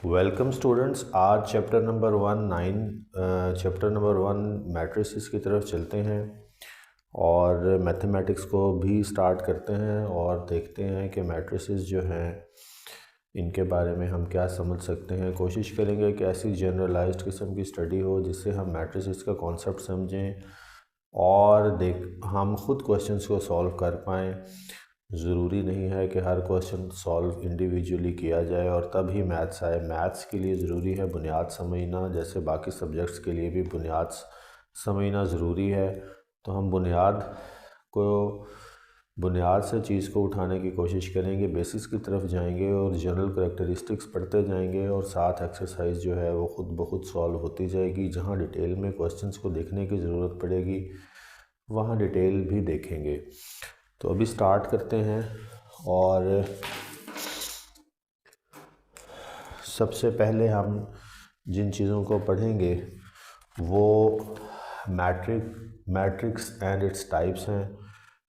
Welcome students. आज chapter number one matrices की तरफ चलते हैं और मैथमेटिक्स को भी स्टार्ट करते हैं और देखते हैं कि मैट्रिसेस जो हैं इनके बारे में हम क्या समझ सकते हैं। कोशिश करेंगे कि ऐसी जनरलाइज्ड किस्म की स्टडी हो जिससे हम मैट्रिसेस का कॉन्सेप्ट समझें और हम ख़ुद क्वेश्चंस को सॉल्व कर पाएँ। ज़रूरी नहीं है कि हर क्वेश्चन सॉल्व इंडिविजुअली किया जाए और तब ही मैथ्स आए। मैथ्स के लिए ज़रूरी है बुनियाद समझना, जैसे बाकी सब्जेक्ट्स के लिए भी बुनियाद समझना ज़रूरी है। तो हम बुनियाद से चीज़ को उठाने की कोशिश करेंगे, बेसिक्स की तरफ जाएंगे और जनरल करैक्टरिस्टिक्स पढ़ते जाएंगे और साथ एक्सरसाइज जो है वो ख़ुद ब खुद सॉल्व होती जाएगी। जहाँ डिटेल में क्वेश्चंस को देखने की ज़रूरत पड़ेगी वहाँ डिटेल भी देखेंगे। तो अभी स्टार्ट करते हैं और सबसे पहले हम जिन चीज़ों को पढ़ेंगे वो मैट्रिक्स एंड इट्स टाइप्स हैं,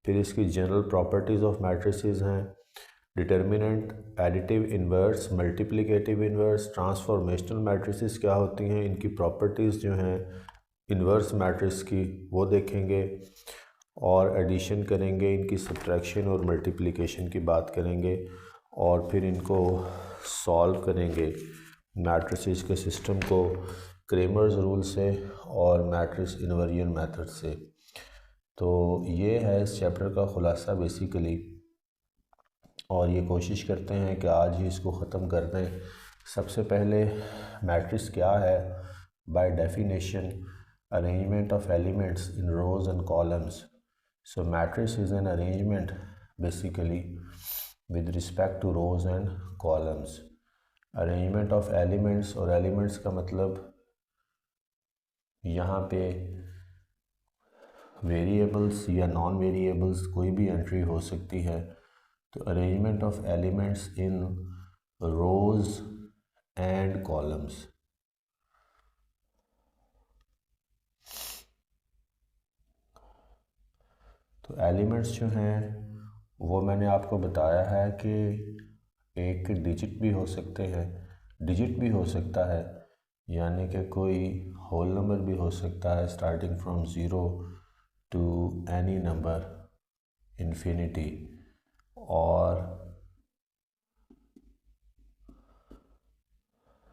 फिर इसकी जनरल प्रॉपर्टीज़ ऑफ मैट्रिसेस हैं, determinant, additive inverse, multiplicative inverse, transformational matrices क्या होती हैं, इनकी प्रॉपर्टीज़ जो हैं इन्वर्स मैट्रिक्स की वो देखेंगे और एडिशन करेंगे, इनकी सब्ट्रैक्शन और मल्टीप्लिकेशन की बात करेंगे और फिर इनको सॉल्व करेंगे मैट्रिसेस के सिस्टम को क्रेमर्स रूल से और मैट्रिक्स इन्वर्जन मेथड से। तो ये है इस चैप्टर का ख़ुलासा बेसिकली, और ये कोशिश करते हैं कि आज ही इसको ख़त्म कर दें। सबसे पहले मैट्रिक्स क्या है? By definition, arrangement of elements in rows and columns. So matrix is an arrangement basically with respect to rows and columns. Arrangement of elements, और elements का मतलब यहाँ पे वेरिएबल्स या नॉन वेरिएबल्स कोई भी एंट्री हो सकती है। तो arrangement of elements in rows and columns. तो एलिमेंट्स जो हैं वो मैंने आपको बताया है कि एक डिजिट भी हो सकता है, यानी कि कोई होल नंबर भी हो सकता है starting from zero to any number infinity, और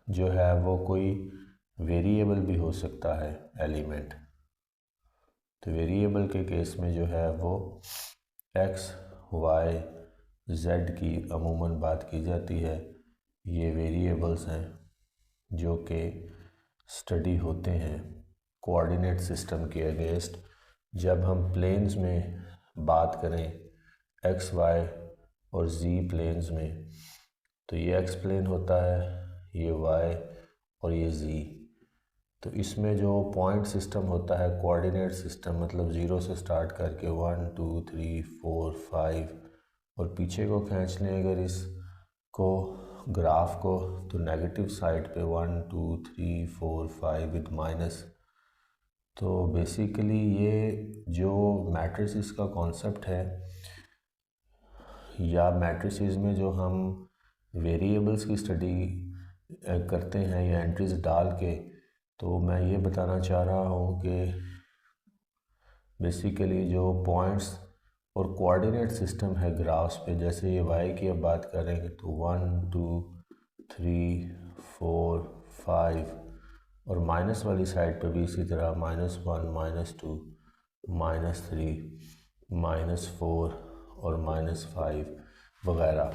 जो है वो कोई वेरिएबल भी हो सकता है एलिमेंट। तो वेरिएबल के केस में जो है वो एक्स, वाई, जेड की अमूमन बात की जाती है। ये वेरिएबल्स हैं जो कि स्टडी होते हैं कोऑर्डिनेट सिस्टम के अगेंस्ट। जब हम प्लेन्स में बात करें एक्स, वाई और जी प्लेन्स में, तो ये एक्स प्लेन होता है, ये वाई और ये जी। तो इसमें जो पॉइंट सिस्टम होता है कोऑर्डिनेट सिस्टम, मतलब ज़ीरो से स्टार्ट करके 1 2 3 4 5 और पीछे को खींच लें अगर इसको ग्राफ को, तो नेगेटिव साइड पे 1 2 3 4 5 विद माइनस। तो बेसिकली ये जो मैट्रिसेस का कॉन्सेप्ट है या मैट्रिसेस में जो हम वेरिएबल्स की स्टडी करते हैं या एंट्रीज डाल के, तो मैं ये बताना चाह रहा हूँ कि बेसिकली जो पॉइंट्स और कोऑर्डिनेट सिस्टम है ग्राफ्स पे, जैसे ये वाई की अब बात करेंगे तो 1 2 3 4 5 और माइनस वाली साइड पे भी इसी तरह -1 -2 -3 -4 और -5 वगैरह।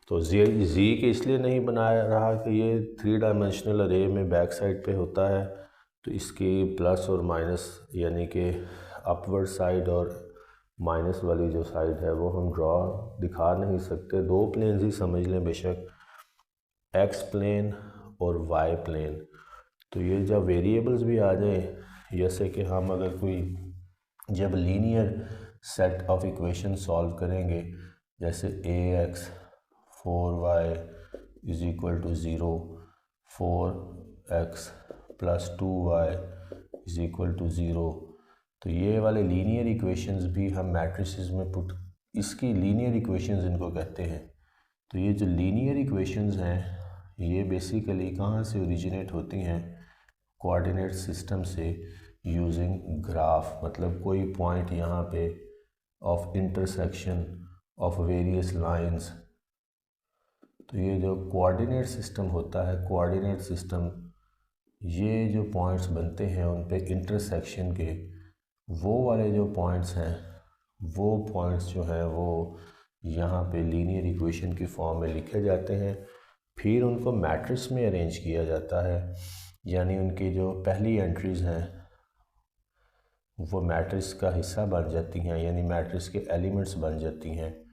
तो जी के इसलिए नहीं बनाया रहा कि ये 3 डायमेंशनल अरे में बैक साइड पे होता है, तो इसकी प्लस और माइनस यानी कि अपवर्ड साइड और माइनस वाली जो साइड है वो हम दिखा नहीं सकते। दो प्लेन्स ही समझ लें बेशक, एक्स प्लेन और वाई प्लेन। तो ये जब वेरिएबल्स भी आ जाए, जैसे कि हम अगर कोई जब linear set of equation solve करेंगे, जैसे ax 4y is equal to 0, 4x plus 2y is equal to 0, तो ये वाले लीनियर इक्वेशंस भी हम मैट्रिसेस में इसकी लीनियर इक्वेशंस इनको कहते हैं। तो ये जो लीनियर इक्वेशंस हैं ये बेसिकली कहाँ से ओरिजिनेट होती हैं, कोऑर्डिनेट सिस्टम से यूजिंग ग्राफ, मतलब कोई पॉइंट यहाँ पे of intersection of various lines. तो ये जो कोऑर्डिनेट सिस्टम होता है, कोऑर्डिनेट सिस्टम, ये जो पॉइंट्स बनते हैं उन पे इंटरसेक्शन के, वो वाले जो पॉइंट्स हैं, वो पॉइंट्स जो हैं वो यहाँ पे लीनियर इक्वेशन की फॉर्म में लिखे जाते हैं। फिर उनको मैट्रिक्स में अरेंज किया जाता है, यानी उनकी जो पहली एंट्रीज़ हैं वो मैट्रिक्स का हिस्सा बन जाती हैं, यानी मैट्रिक्स के एलिमेंट्स बन जाती हैं।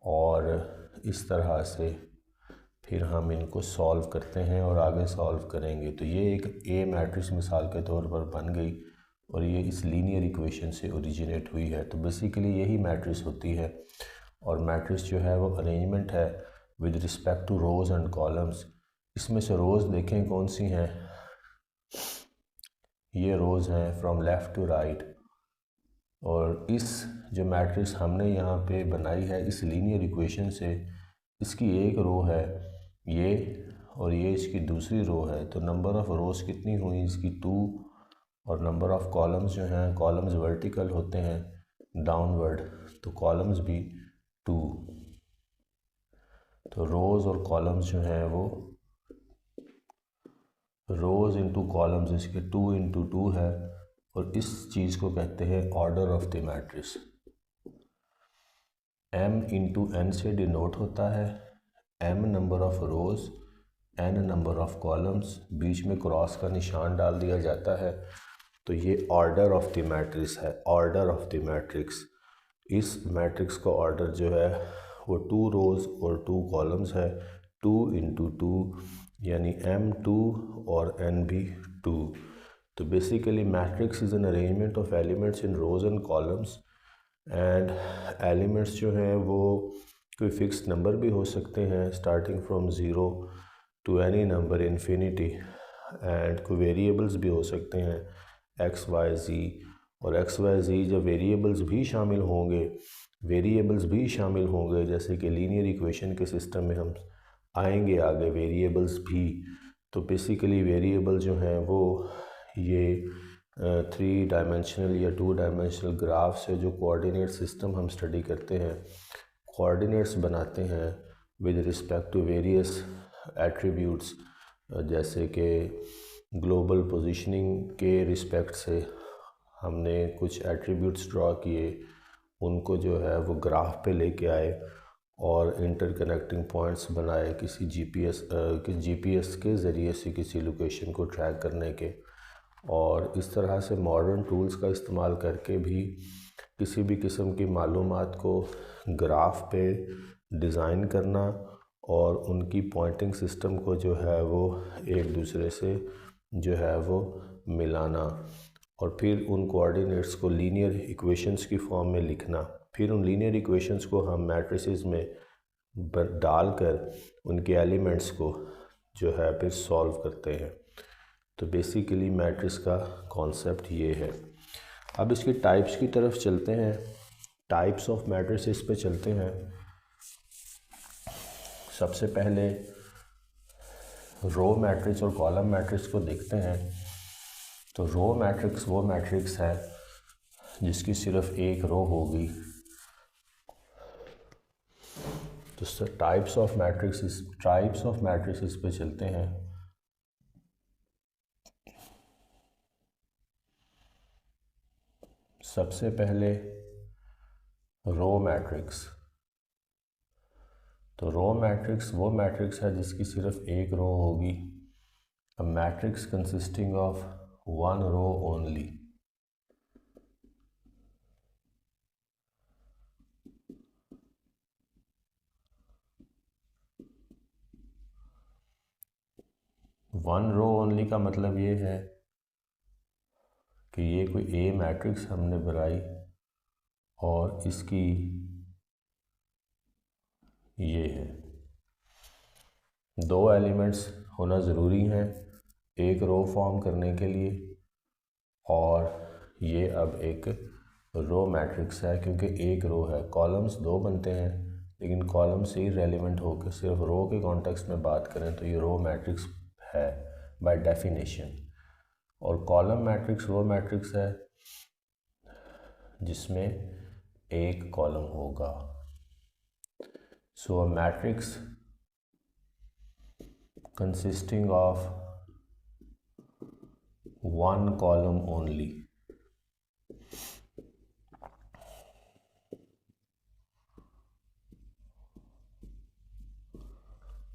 और इस तरह से फिर हम इनको सॉल्व करते हैं और आगे सॉल्व करेंगे। तो ये एक ए मैट्रिक्स मिसाल के तौर पर बन गई और ये इस लीनियर इक्वेशन से ओरिजिनेट हुई है। तो बेसिकली यही मैट्रिक्स होती है। और मैट्रिक्स जो है वो अरेंजमेंट है with respect to rose and columns. इसमें से रोज़ देखें कौन सी हैं, ये रोज़ हैं फ्रॉम लेफ़्ट टू राइट। और इस जो मैट्रिक्स हमने यहाँ पे बनाई है इस लीनियर इक्वेशन से, इसकी एक रो है ये और ये इसकी दूसरी रो है। तो नंबर ऑफ़ रोज़ कितनी हुई इसकी 2, और नंबर ऑफ़ कॉलम्स जो हैं, कॉलम्स वर्टिकल होते हैं डाउनवर्ड, तो कॉलम्स भी 2। तो रोज़ और कॉलम्स जो हैं वो रोज़ इंटू कॉलम्स इसके 2 इंटू 2 है। और इस चीज़ को कहते हैं order of the matrix. m into n से डिनोट होता है, m number of rows, n number of columns, बीच में क्रॉस का निशान डाल दिया जाता है। तो ये ऑर्डर ऑफ द मैट्रिक्स है, ऑर्डर ऑफ द मैट्रिक्स। इस मैट्रिक्स का ऑर्डर जो है वो 2 रोज़ और 2 कॉलम्स है, 2 इंटू 2, यानी m2 और n भी 2। तो basically matrix is an arrangement of elements in rows and columns, and elements जो हैं वो कोई फिक्स नंबर भी हो सकते हैं starting from 0 to any number infinity, and कोई वेरिएबल्स भी हो सकते हैं x y z। और x y z जब वेरिएबल्स भी शामिल होंगे, जैसे कि लीनियर इक्वेशन के सिस्टम में हम आएंगे आगे वेरिएबल्स भी। तो बेसिकली वेरिएबल जो हैं वो ये 3 डायमेंशनल या 2 डायमेंशनल ग्राफ से जो कोऑर्डिनेट सिस्टम हम स्टडी करते हैं, कोऑर्डिनेट्स बनाते हैं with respect to various attributes, जैसे कि ग्लोबल पोजीशनिंग के रिस्पेक्ट से हमने कुछ एट्रीब्यूट्स ड्रॉ किए, उनको जो है वो ग्राफ पे लेके आए और इंटरकनेक्टिंग पॉइंट्स बनाए किसी जीपीएस के ज़रिए से किसी लोकेशन को ट्रैक करने के। और इस तरह से मॉडर्न टूल्स का इस्तेमाल करके भी किसी भी किस्म की मालूमात को ग्राफ पे डिज़ाइन करना और उनकी पॉइंटिंग सिस्टम को जो है वो एक दूसरे से जो है वो मिलाना, और फिर उन कोऑर्डिनेट्स को लीनियर इक्वेशंस की फॉर्म में लिखना। फिर उन लीनियर इक्वेशंस को हम मैट्रिसेस में डालकर उनके एलिमेंट्स को जो है फिर सॉल्व करते हैं। तो बेसिकली मैट्रिक्स का कॉन्सेप्ट ये है। अब इसकी टाइप्स की तरफ चलते हैं, टाइप्स ऑफ मैट्रिसेस पे चलते हैं। सबसे पहले रो मैट्रिक्स और कॉलम मैट्रिक्स को देखते हैं। तो रो मैट्रिक्स वो मैट्रिक्स है जिसकी सिर्फ एक रो होगी। तो टाइप्स ऑफ मैट्रिक्स पे चलते हैं। सबसे पहले रो मैट्रिक्स। तो रो मैट्रिक्स वो मैट्रिक्स है जिसकी सिर्फ एक रो होगी। A matrix consisting of one row only. One row only का मतलब ये है कि ये कोई ए मैट्रिक्स हमने बनाई और इसकी ये है 2 एलिमेंट्स होना ज़रूरी हैं एक रो फॉर्म करने के लिए, और ये अब एक रो मैट्रिक्स है क्योंकि एक रो है। कॉलम्स 2 बनते हैं लेकिन कॉलम से ही रेलिवेंट होकर सिर्फ रो के कॉन्टेक्स्ट में बात करें तो ये रो मैट्रिक्स है बाय डेफिनेशन, और कॉलम मैट्रिक्स रो मैट्रिक्स है जिसमें एक कॉलम होगा। So a matrix consisting of one column only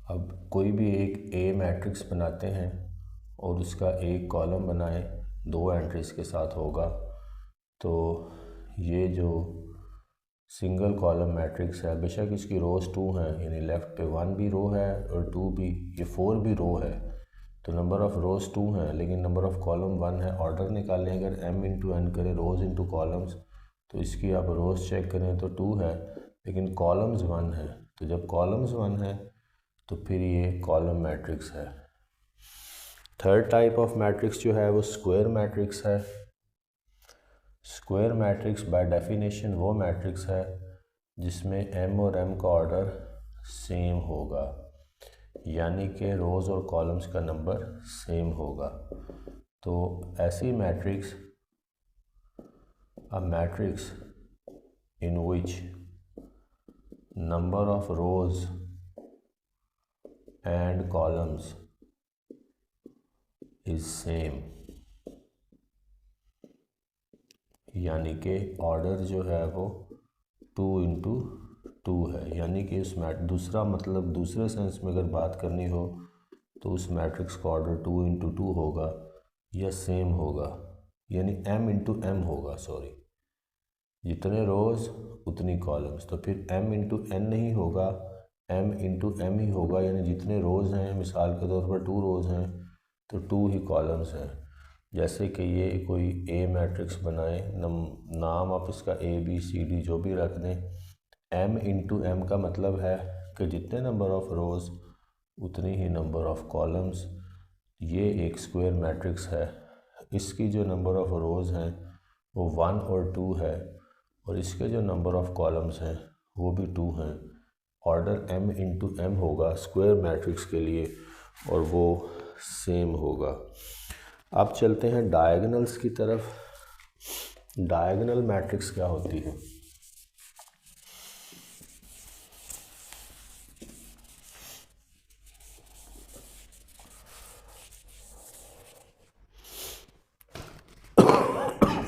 अब कोई भी एक ए मैट्रिक्स बनाते हैं और उसका एक कॉलम बनाए दो एंट्रीज के साथ होगा, तो ये जो सिंगल कॉलम मैट्रिक्स है बेशक इसकी रोज़ 2 हैं, यानी लेफ़्ट पे 1 भी रो है और 2 भी, ये 4 भी रो है, तो नंबर ऑफ़ रोज़ 2 हैं लेकिन नंबर ऑफ़ कॉलम 1 है। ऑर्डर निकालें अगर m इंटू n करें रोज़ इंटू कॉलम्स, तो इसकी आप रोज़ चेक करें तो 2 है लेकिन कॉलम्स 1 है, तो जब कॉलम्स 1 है तो फिर ये कॉलम मैट्रिक्स है। थर्ड टाइप ऑफ मैट्रिक्स जो है वो स्क्वायर मैट्रिक्स है। स्क्वायर मैट्रिक्स बाय डेफिनेशन वो मैट्रिक्स है जिसमें m और m का ऑर्डर सेम होगा, यानी कि रोज़ और कॉलम्स का नंबर सेम होगा। तो ऐसी matrix, a matrix in which number of rows and columns is same, यानी कि ऑर्डर जो है वो 2 इंटू 2 है, यानी कि उस दूसरा मतलब दूसरे सेंस में अगर बात करनी हो तो उस मैट्रिक्स का ऑर्डर 2 इंटू 2 होगा या सेम होगा, यानी m इंटू m होगा, सॉरी, जितने रोज़ उतनी कॉलम्स, तो फिर m इंटू n नहीं होगा, m इंटू m ही होगा, यानी जितने रोज़ हैं मिसाल के तौर पर 2 रोज़ हैं तो 2 ही कॉलम्स हैं। जैसे कि ये कोई ए मैट्रिक्स बनाए, नाम आप इसका ABCD जो भी रख दें, m इंटू m का मतलब है कि जितने नंबर ऑफ़ रोज़ उतनी ही नंबर ऑफ़ कॉलम्स। ये एक स्क्वायर मैट्रिक्स है, इसकी जो नंबर ऑफ़ रोज़ हैं वो 1 और 2 है और इसके जो नंबर ऑफ़ कॉलम्स हैं वो भी 2 हैं। ऑर्डर m इंटू m होगा स्क्वायर मैट्रिक्स के लिए और वो सेम होगा। अब चलते हैं डायगोनल्स की तरफ। डायगोनल मैट्रिक्स क्या होती है?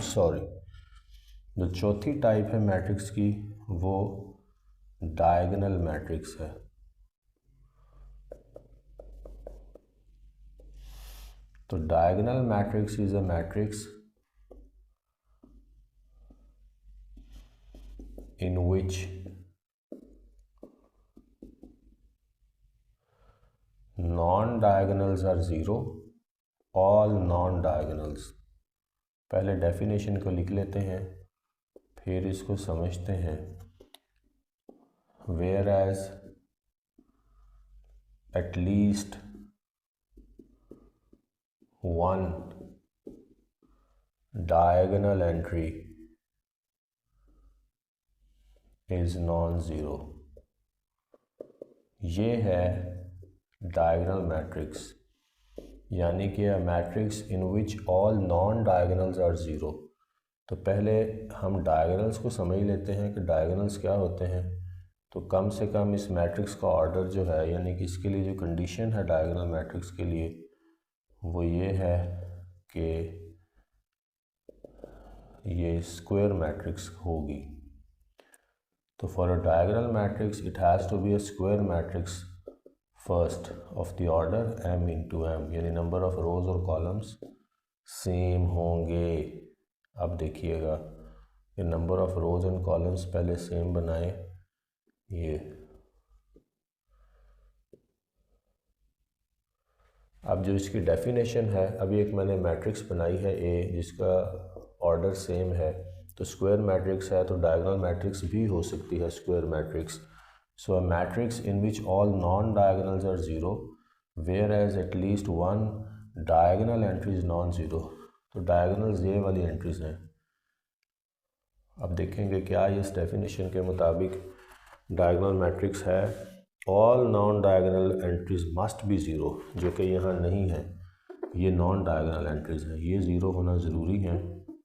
सॉरी, जो चौथी टाइप है मैट्रिक्स की वो डायगोनल मैट्रिक्स है। तो diagonal matrix is a matrix in which non-diagonals are 0, all non-diagonals। पहले डेफिनेशन को लिख लेते हैं फिर इसको समझते हैं। whereas at least one diagonal entry is non-zero, ये है डायगोनल मैट्रिक्स, यानी कि a matrix in which all non diagonals are zero. तो पहले हम डायगोनल्स को समझ लेते हैं कि डायगोनल्स क्या होते हैं। तो कम से कम इस मैट्रिक्स का ऑर्डर जो है, यानी कि इसके लिए जो कंडीशन है डायगोनल मैट्रिक्स के लिए, वो ये है कि ये स्क्वायर मैट्रिक्स होगी। तो for a diagonal matrix it has to be a square matrix first of the order m into m, यानी नंबर ऑफ रोज और कॉलम्स सेम होंगे। अब देखिएगा ये number of rows and columns पहले सेम बनाए। ये अब जो इसकी डेफिनेशन है, अभी एक मैंने मैट्रिक्स बनाई है A जिसका ऑर्डर सेम है, तो स्क्वायर मैट्रिक्स है तो डायगोनल मैट्रिक्स भी हो सकती है square matrix. So a matrix in which all non diagonals are zero whereas at least one diagonal entry is non zero. तो डायगोनल्स ये वाली एंट्रीज हैं। अब देखेंगे क्या ये इस डेफिनेशन के मुताबिक डायगोनल मैट्रिक्स है, all non diagonal entries must be zero, जो कि यहाँ नहीं है, ये नॉन डायगोनल एंट्रीज हैं, ये ज़ीरो होना ज़रूरी है,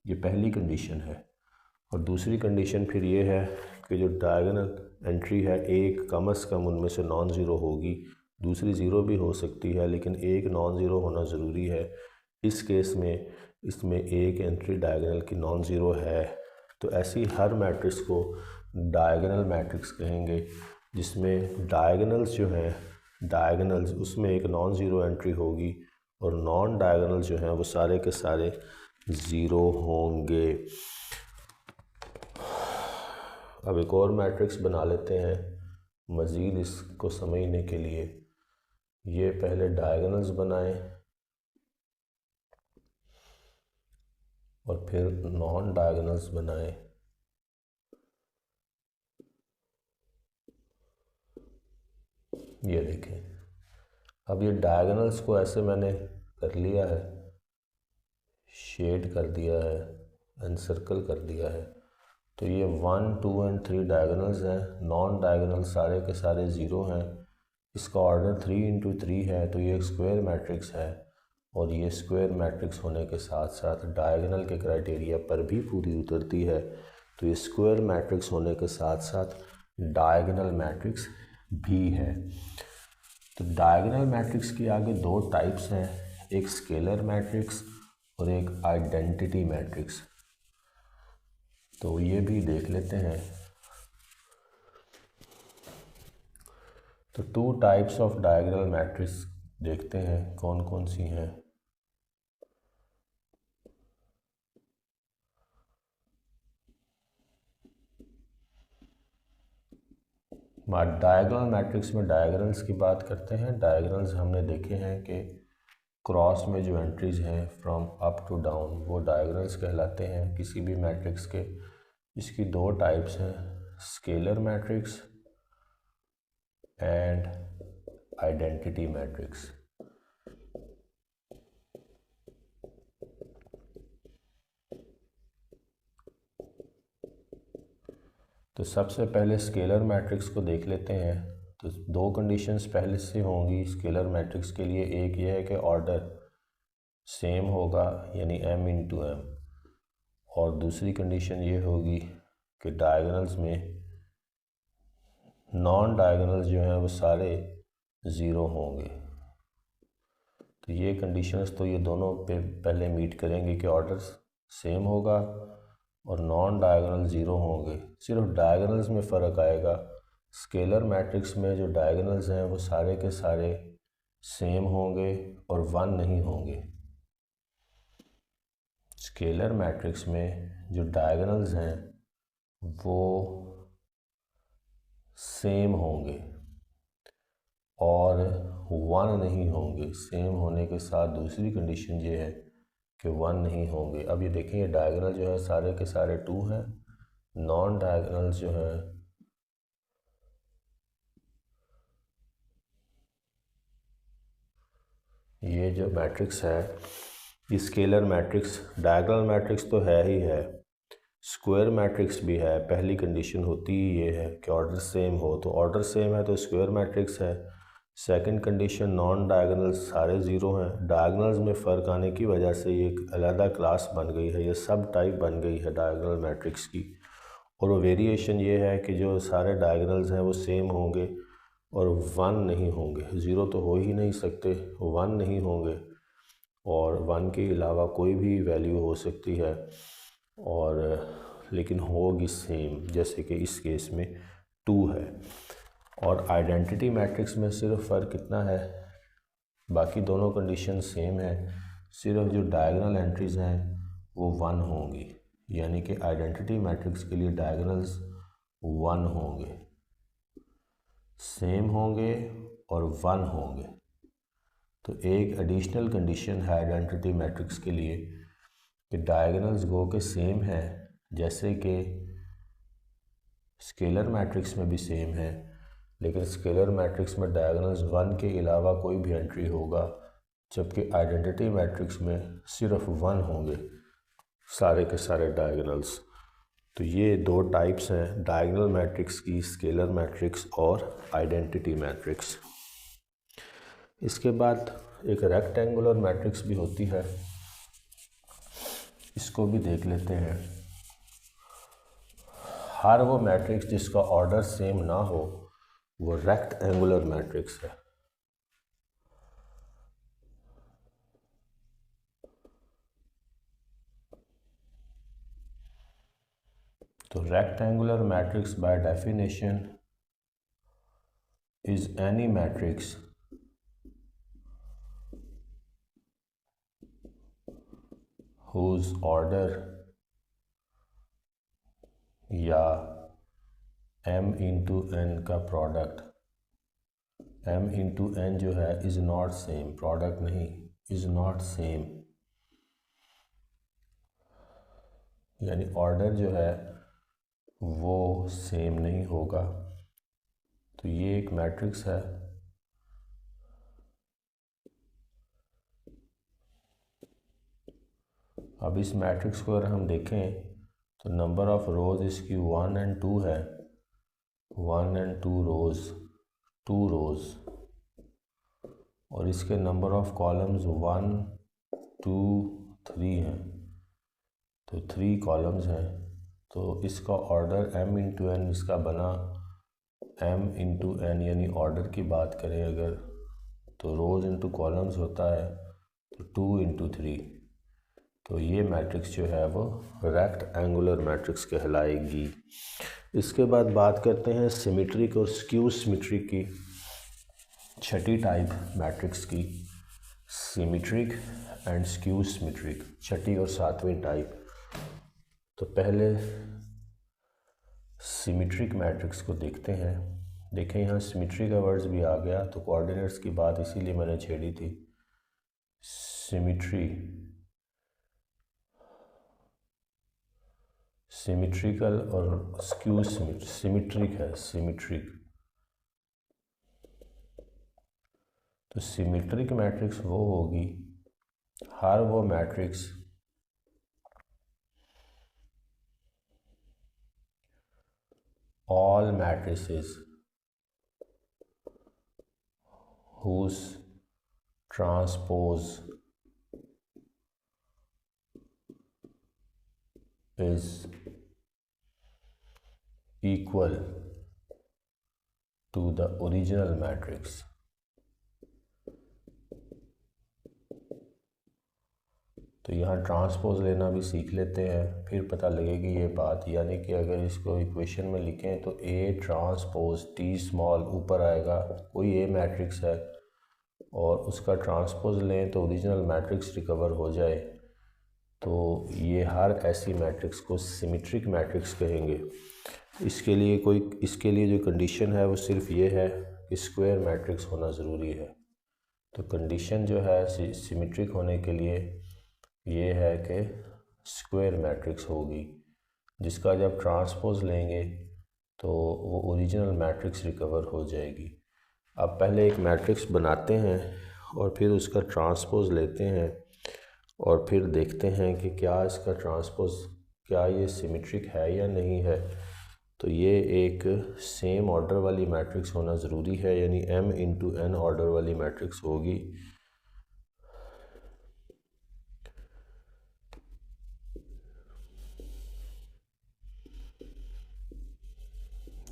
ये पहली कंडीशन है। और दूसरी कंडीशन फिर ये है कि जो डायगोनल एंट्री है एक कम से कम उनमें से नॉन ज़ीरो होगी, दूसरी ज़ीरो भी हो सकती है लेकिन एक नॉन ज़ीरो होना ज़रूरी है। इस केस में इसमें एक एंट्री डायगोनल की नॉन ज़ीरो है, तो ऐसी हर मैट्रिक्स को डायगोनल मैट्रिक्स कहेंगे, जिसमें डायगोनल्स जो हैं, डायगोनल्स उसमें एक नॉन ज़ीरो एंट्री होगी और नॉन डायगोनल जो हैं वो सारे के सारे ज़ीरो होंगे। अब एक और मैट्रिक्स बना लेते हैं मज़ीद इसको समझने के लिए। ये पहले डायगोनल्स बनाएं और फिर नॉन डायगोनल्स बनाएं। ये देखें, अब ये डायगोनल्स को ऐसे मैंने कर लिया है, शेड कर दिया है, एनसर्कल कर दिया है। तो ये 1, 2 और 3 डायगोनल्स हैं, नॉन डायगोनल सारे के सारे ज़ीरो हैं। इसका ऑर्डर 3 इंटू 3 है, तो ये एक स्क्वायर मैट्रिक्स है और ये स्क्वायर मैट्रिक्स होने के साथ साथ डायगोनल के क्राइटेरिया पर भी पूरी उतरती है। तो ये स्क्वायर मैट्रिक्स होने के साथ साथ डायगोनल मैट्रिक्स भी है। तो डायगोनल मैट्रिक्स की आगे दो टाइप्स हैं, एक स्केलर मैट्रिक्स और एक आइडेंटिटी मैट्रिक्स। तो ये भी देख लेते हैं। तो 2 टाइप्स ऑफ डायगोनल मैट्रिक्स देखते हैं कौन कौन सी हैं। डायगोनल मैट्रिक्स में डायगोनल्स की बात करते हैं। डायगोनल्स हमने देखे हैं कि क्रॉस में जो एंट्रीज हैं फ्रॉम अप टू डाउन वो डायगोनल्स कहलाते हैं किसी भी मैट्रिक्स के। इसकी दो टाइप्स हैं, scalar matrix and identity matrix. तो सबसे पहले स्केलर मैट्रिक्स को देख लेते हैं। तो दो कंडीशंस पहले से होंगी स्केलर मैट्रिक्स के लिए। एक ये है कि ऑर्डर सेम होगा यानी m इंटू एम, और दूसरी कंडीशन ये होगी कि डायगोनल्स में नॉन डायगोनल्स जो हैं वो सारे ज़ीरो होंगे। तो ये कंडीशंस तो ये दोनों पे पहले मीट करेंगे कि ऑर्डर सेम होगा और नॉन डायगोनल ज़ीरो होंगे। सिर्फ डायगोनल्स में फ़र्क आएगा। स्केलर मैट्रिक्स में जो डायगोनल्स हैं वो सारे के सारे सेम होंगे और 1 नहीं होंगे। स्केलर मैट्रिक्स में जो डायगोनल्स हैं वो सेम होंगे और 1 नहीं होंगे। सेम होने के साथ दूसरी कंडीशन ये है कि 1 नहीं होंगे। अब ये देखें, ये डायगोनल जो है सारे के सारे 2 हैं, नॉन डायगोनल्स जो हैं ये जो मैट्रिक्स है ये स्केलर मैट्रिक्स, डायगोनल मैट्रिक्स तो है ही है, स्क्वायर मैट्रिक्स भी है। पहली कंडीशन होती ही ये है कि ऑर्डर सेम हो, तो ऑर्डर सेम है तो स्क्वायर मैट्रिक्स है। सेकंड कंडीशन नॉन डायगोनल्स सारे ज़ीरो हैं। डायगोनल्स में फ़र्क आने की वजह से ये एक अलग क्लास बन गई है, ये सब टाइप बन गई है डायगोनल मैट्रिक्स की। और वो वेरिएशन ये है कि जो सारे डायगोनल्स हैं वो सेम होंगे और 1 नहीं होंगे। ज़ीरो तो हो ही नहीं सकते, 1 नहीं होंगे और 1 के अलावा कोई भी वैल्यू हो सकती है और लेकिन होगी सेम, जैसे कि इस केस में 2 है। और आइडेंटिटी मैट्रिक्स में सिर्फ फ़र्क इतना है, बाकी दोनों कंडीशन सेम है, सिर्फ जो डायगोनल एंट्रीज़ हैं वो 1 होंगी। यानी कि आइडेंटिटी मैट्रिक्स के लिए डायगोनल्स 1 होंगे, सेम होंगे और 1 होंगे। तो एक एडिशनल कंडीशन है आइडेंटिटी मैट्रिक्स के लिए कि डायगोनल्स गो के सेम है, जैसे कि स्केलर मैट्रिक्स में भी सेम है, लेकिन स्केलर मैट्रिक्स में डायगोनल्स 1 के अलावा कोई भी एंट्री होगा, जबकि आइडेंटिटी मैट्रिक्स में सिर्फ 1 होंगे सारे के सारे डायगोनल्स। तो ये दो टाइप्स हैं डायगोनल मैट्रिक्स की, स्केलर मैट्रिक्स और आइडेंटिटी मैट्रिक्स। इसके बाद एक रेक्टेंगुलर मैट्रिक्स भी होती है, इसको भी देख लेते हैं। हर वो मैट्रिक्स जिसका ऑर्डर सेम ना हो वो रेक्टेंगुलर मैट्रिक्स है। तो rectangular matrix by definition is any matrix whose order या m into n का प्रोडक्ट, m into n जो है is not same, प्रोडक्ट नहीं, is not same, यानी ऑर्डर जो है वो सेम नहीं होगा। तो ये एक मैट्रिक्स है। अब इस मैट्रिक्स को अगर हम देखें तो नंबर ऑफ रोज इसकी 1 and 2 है, 1 and 2 रोज, 2 रोज, और इसके नंबर ऑफ कॉलम्स 1 2 3 हैं, तो 3 कॉलम्स हैं। तो इसका ऑर्डर m इंटू एन इसका बना m इंटू एन, यानी ऑर्डर की बात करें अगर तो रोज इंटू कॉलम्स होता है तो 2 इंटू 3। तो ये मैट्रिक्स जो है वो रेक्टेंगुलर मैट्रिक्स कहलाएगी। इसके बाद बात करते हैं सिमेट्रिक और स्क्यू सिमेट्रिक की, छठी टाइप मैट्रिक्स की, सिमेट्रिक एंड स्क्यू सिमेट्रिक, छठी और सातवीं टाइप। तो पहले सिमेट्रिक मैट्रिक्स को देखते हैं। देखें यहाँ सिमेट्री का वर्ड्स भी आ गया, तो कोऑर्डिनेट्स की बात इसीलिए मैंने छेड़ी थी। सिमेट्री, सिमेट्रिकल और स्क्यू सिमेट्रिक है, सिमेट्रिक। तो सिमेट्रिक मैट्रिक्स वो होगी, हर वो matrix all matrices whose transpose is equal to the original matrix। तो यहाँ ट्रांसपोज लेना भी सीख लेते हैं, फिर पता लगेगी ये बात। यानी कि अगर इसको इक्वेशन में लिखें तो A ट्रांसपोज T स्मॉल ऊपर आएगा, कोई A मैट्रिक्स है और उसका ट्रांसपोज लें तो ओरिजिनल मैट्रिक्स रिकवर हो जाए, तो ये हर ऐसी मैट्रिक्स को सिमेट्रिक मैट्रिक्स कहेंगे। इसके लिए जो कंडीशन है वो सिर्फ ये है कि स्क्वायर मैट्रिक्स होना ज़रूरी है। तो कंडीशन जो है सिमेट्रिक होने के लिए ये है कि स्क्वायर मैट्रिक्स होगी, जिसका जब ट्रांसपोज लेंगे तो वो ओरिजिनल मैट्रिक्स रिकवर हो जाएगी। अब पहले एक मैट्रिक्स बनाते हैं और फिर उसका ट्रांसपोज लेते हैं और फिर देखते हैं कि क्या इसका ट्रांसपोज, क्या ये सिमेट्रिक है या नहीं है। तो ये एक सेम ऑर्डर वाली मैट्रिक्स होना ज़रूरी है, यानी m इंटू n ऑर्डर वाली मैट्रिक्स होगी।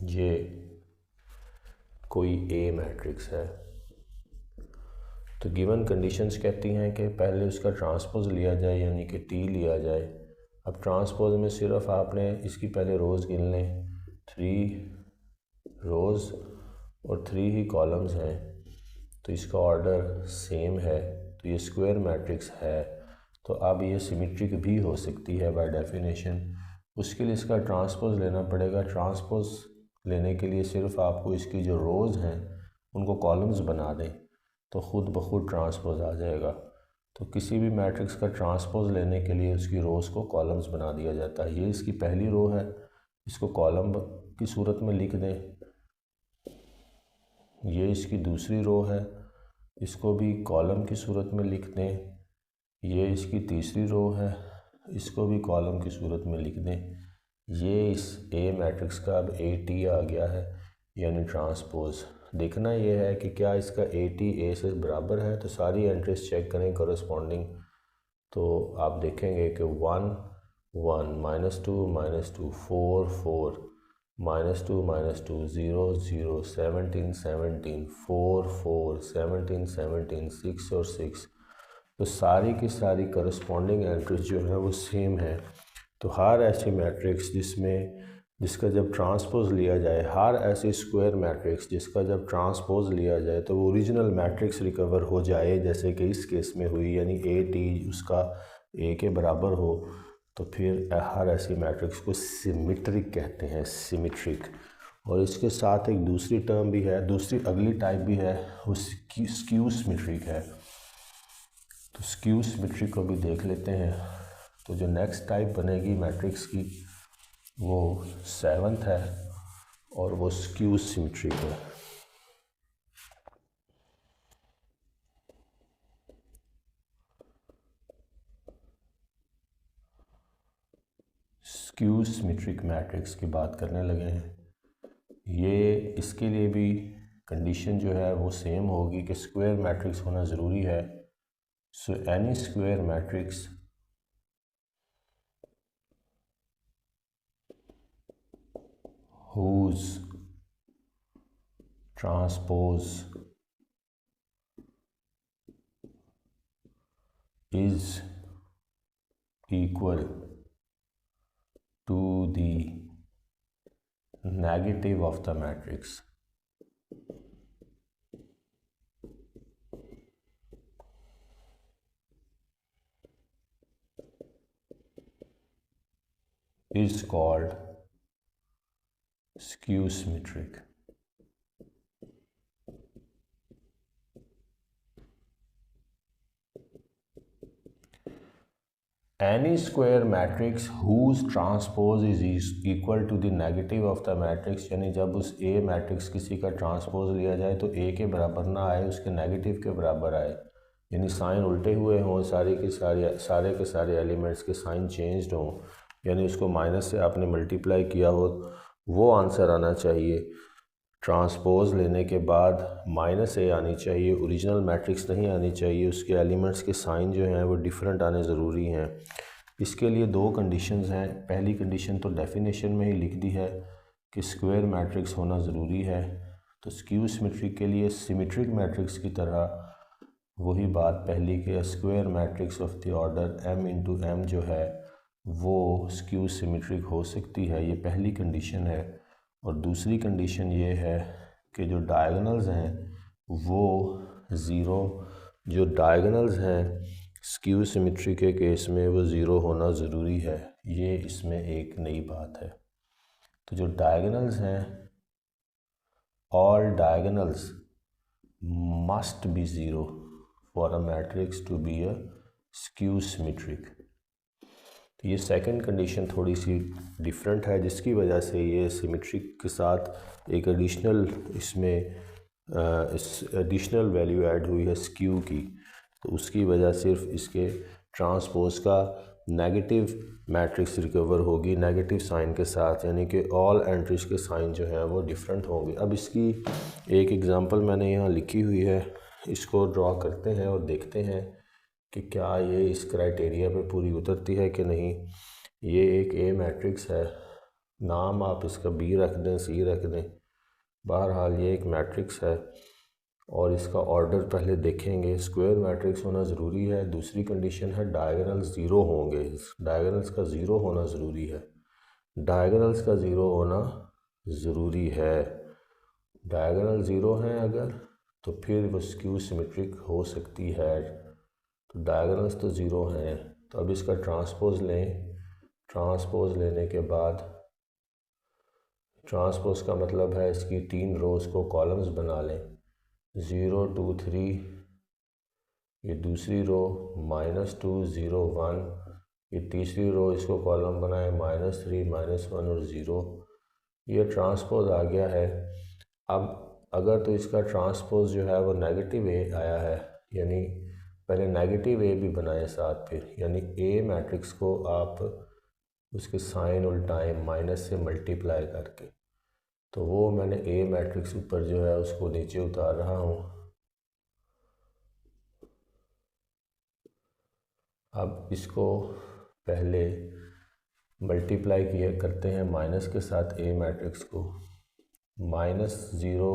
ये कोई A मैट्रिक्स है, तो गिवन कंडीशंस कहती हैं कि पहले उसका ट्रांसपोज लिया जाए, यानी कि T लिया जाए। अब ट्रांसपोज में सिर्फ आपने इसकी पहले रोज़ गिन लें, 3 रोज़ और 3 ही कॉलम्स हैं, तो इसका ऑर्डर सेम है, तो ये स्क्वायर मैट्रिक्स है। तो अब ये सिमेट्रिक भी हो सकती है बाय डेफिनेशन। उसके लिए इसका ट्रांसपोज लेना पड़ेगा। ट्रांसपोज लेने के लिए सिर्फ आपको इसकी जो रोज़ हैं उनको कॉलम्स बना दें तो ख़ुद ब खुद ट्रांसपोज आ जाएगा। तो किसी भी मैट्रिक्स का ट्रांसपोज लेने के लिए उसकी रोज़ को कॉलम्स बना दिया जाता है। ये इसकी पहली रो है, इसको कॉलम की सूरत में लिख दें। ये इसकी दूसरी रो है, इसको भी कॉलम की सूरत में लिख दें। ये इसकी तीसरी रो है, इसको भी कॉलम की सूरत में लिख दें। ये इस ए मैट्रिक्स का अब ए टी आ गया है यानी ट्रांसपोज। देखना ये है कि क्या इसका ए टी ए से बराबर है, तो सारी एंट्रीज चेक करें करस्पॉन्डिंग। तो आप देखेंगे कि 1 1 -2 4 4 -2 0 0 17 17 4 4 17 17 6 और 6। तो सारी की सारी करस्पॉन्डिंग एंट्रीज जो है वो सेम है। तो हर ऐसी मैट्रिक्स जिसका जब ट्रांसपोज लिया जाए, हर ऐसी स्क्वायर मैट्रिक्स जिसका जब ट्रांसपोज लिया जाए तो वो ओरिजिनल मैट्रिक्स रिकवर हो जाए, जैसे कि इस केस में हुई, यानी ए टी उसका ए के बराबर हो, तो फिर हर ऐसी मैट्रिक्स को सिमेट्रिक कहते हैं, सिमेट्रिक। और इसके साथ एक दूसरी टर्म भी है, दूसरी अगली टाइप भी है, वो स्क्यू सिमेट्रिक है। तो स्क्यू सिमेट्रिक को भी देख लेते हैं। तो जो नेक्स्ट टाइप बनेगी मैट्रिक्स की वो 7th है और वो स्क्यू सिमेट्रिक है। स्क्यू सिमेट्रिक मैट्रिक्स की बात करने लगे हैं। ये इसके लिए भी कंडीशन जो है वो सेम होगी कि स्क्वायर मैट्रिक्स होना ज़रूरी है। So N E square matrix whose transpose is equal to the negative of the matrix is called skew symmetric. Any square matrix whose transpose is equal to the negative of the matrix, यानी जब उस A matrix किसी का transpose लिया जाए तो A के बराबर ना आए, उसके नेगेटिव के बराबर आए, यानी साइन उल्टे हुए हों, सारे के सारे एलिमेंट्स के साइन चेंज्ड हों, यानी उसको माइनस से आपने मल्टीप्लाई किया हो, वो आंसर आना चाहिए। ट्रांसपोज लेने के बाद माइनस ए आनी चाहिए, ओरिजिनल मैट्रिक्स नहीं आनी चाहिए, उसके एलिमेंट्स के साइन जो हैं वो डिफरेंट आने ज़रूरी हैं। इसके लिए दो कंडीशंस हैं। पहली कंडीशन तो डेफिनेशन में ही लिख दी है कि स्क्वायर मैट्रिक्स होना ज़रूरी है। तो स्क्यू सिमेट्रिक के लिए सिमेट्रिक मैट्रिक्स की तरह वही बात पहली के square matrix of the order m into M जो है वो स्क्यू सिमेट्रिक हो सकती है, ये पहली कंडीशन है। और दूसरी कंडीशन ये है कि जो डायगोनल्स हैं वो ज़ीरो, जो डायगोनल्स हैं स्क्यू सिमेट्री के केस में वो ज़ीरो होना ज़रूरी है। ये इसमें एक नई बात है। तो जो डायगोनल्स हैं, all diagonals must be zero for a matrix to be a skew symmetric. तो ये सेकंड कंडीशन थोड़ी सी डिफरेंट है, जिसकी वजह से ये सिमेट्रिक के साथ एक एडिशनल एडिशनल वैल्यू ऐड हुई है स्क्यू की। तो उसकी वजह सिर्फ इसके ट्रांसपोज का नेगेटिव मैट्रिक्स रिकवर होगी नेगेटिव साइन के साथ, यानी कि ऑल एंट्रीज के साइन जो हैं वो डिफरेंट होंगे। अब इसकी एक एग्ज़ाम्पल मैंने यहाँ लिखी हुई है, इसको ड्रॉ करते हैं और देखते हैं कि क्या ये इस क्राइटेरिया पे पूरी उतरती है कि नहीं। ये एक ए मैट्रिक्स है, नाम आप इसका बी रख दें, सी रख दें, बहरहाल ये एक मैट्रिक्स है और इसका ऑर्डर पहले देखेंगे। स्क्वायर मैट्रिक्स होना ज़रूरी है। दूसरी कंडीशन है डायगोनल्स ज़ीरो होंगे, डायगोनल्स का ज़ीरो होना ज़रूरी है। डायगोनल्स का ज़ीरो होना ज़रूरी है। डायगोनल ज़ीरो हैं अगर, तो फिर वो स्क्यू सिमेट्रिक हो सकती है। तो डायगोनल्स तो ज़ीरो हैं, तो अब इसका ट्रांसपोज लें। ट्रांसपोज लेने के बाद, ट्रांसपोज का मतलब है इसकी 3 रोज़ को कॉलम्स बना लें, 0 2 3, ये दूसरी रो, -2 0 1, ये तीसरी रो, इसको कॉलम बनाए -3 -1 और 0। ये ट्रांसपोज आ गया है। अब अगर तो इसका ट्रांसपोज जो है वो नेगेटिव ए आया है, यानी पहले नेगेटिव ए भी बनाए साथ, फिर यानी ए मैट्रिक्स को आप उसके साइन उल्टाएं माइनस से मल्टीप्लाई करके, तो वो मैंने ए मैट्रिक्स ऊपर जो है उसको नीचे उतार रहा हूँ। अब इसको पहले मल्टीप्लाई किया करते हैं माइनस के साथ ए मैट्रिक्स को, माइनस ज़ीरो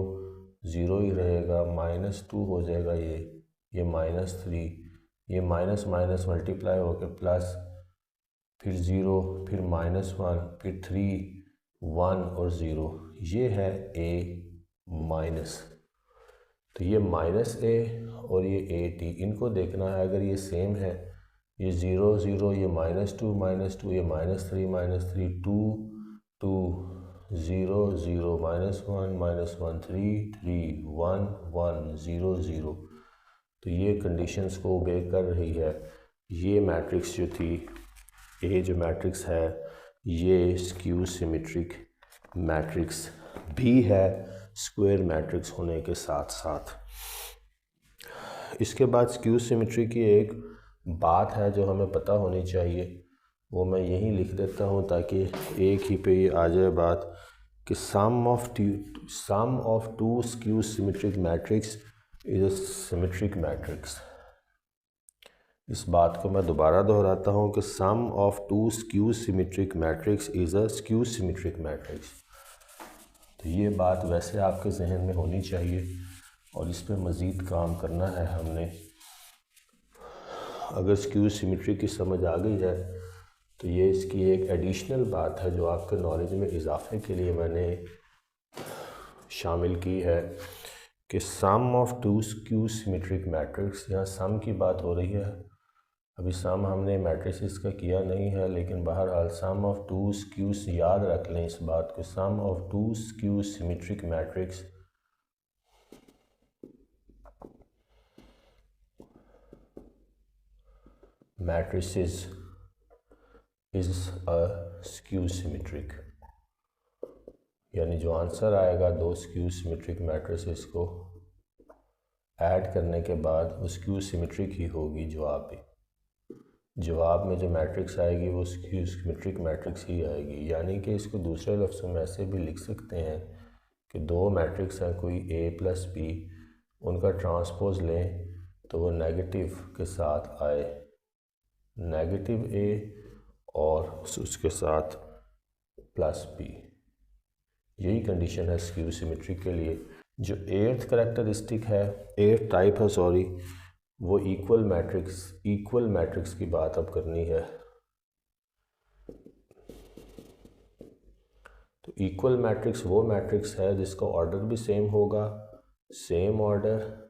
ज़ीरो ही रहेगा, -2 हो जाएगा ये -3, ये माइनस माइनस मल्टीप्लाई होकर प्लस, फिर ज़ीरो, फिर -1, फिर 3, 1 और ज़ीरो, ये है ए माइनस। तो ये -a और ये a t, इनको देखना है अगर ये सेम है, ये 0 0, ये -2 -2, ये -3 2 2, 0 0, -1 3 3 1 1 0 0। तो ये कंडीशंस को ओबे कर रही है। ये मैट्रिक्स जो थी, ये जो मैट्रिक्स है ये स्क्यू सिमेट्रिक मैट्रिक्स भी है स्क्वायर मैट्रिक्स होने के साथ साथ। इसके बाद स्क्यू सिमेट्री की एक बात है जो हमें पता होनी चाहिए, वो मैं यहीं लिख देता हूँ ताकि एक ही पे ये आ जाए बात कि sum of two skew symmetric matrix is a symmetric matrix. इस बात को मैं दोबारा दोहराता हूँ कि sum of two skew symmetric matrix is a skew symmetric matrix. तो ये बात वैसे आपके जहन में होनी चाहिए और इस पर मज़ीद काम करना है हमने। अगर स्क्यू सिमेट्री की समझ आ गई है तो ये इसकी एक एडिशनल बात है जो आपके नॉलेज में इजाफे के लिए मैंने शामिल की है कि sum of two skew symmetric matrix, यहाँ सम की बात हो रही है। अभी सम हमने मैट्रिसेस का किया नहीं है, लेकिन बहरहाल सम ऑफ टू स्क्यू, याद रख लें इस बात को, sum of two skew symmetric matrix matrices is a skew symmetric, यानी जो आंसर आएगा दो स्क्यू सिमेट्रिक मैट्रिसेस को ऐड करने के बाद वो स्क्यू सिमेट्रिक ही होगी। जवाब में जो मैट्रिक्स आएगी वो स्क्यू सिमेट्रिक मैट्रिक्स ही आएगी। यानी कि इसको दूसरे लफ्ज़ों में ऐसे भी लिख सकते हैं कि दो मैट्रिक्स हैं कोई a प्लस b, उनका ट्रांसपोज लें तो वो नेगेटिव के साथ आए, नेगेटिव a और उसके साथ प्लस b। यही कंडीशन है स्क्यू सिमेट्रिक के लिए। जो एट्थ करैक्टरिस्टिक है, एट्थ टाइप है सॉरी, वो इक्वल मैट्रिक्स की बात अब करनी है। तो इक्वल मैट्रिक्स वो मैट्रिक्स है जिसका ऑर्डर भी सेम होगा, सेम ऑर्डर।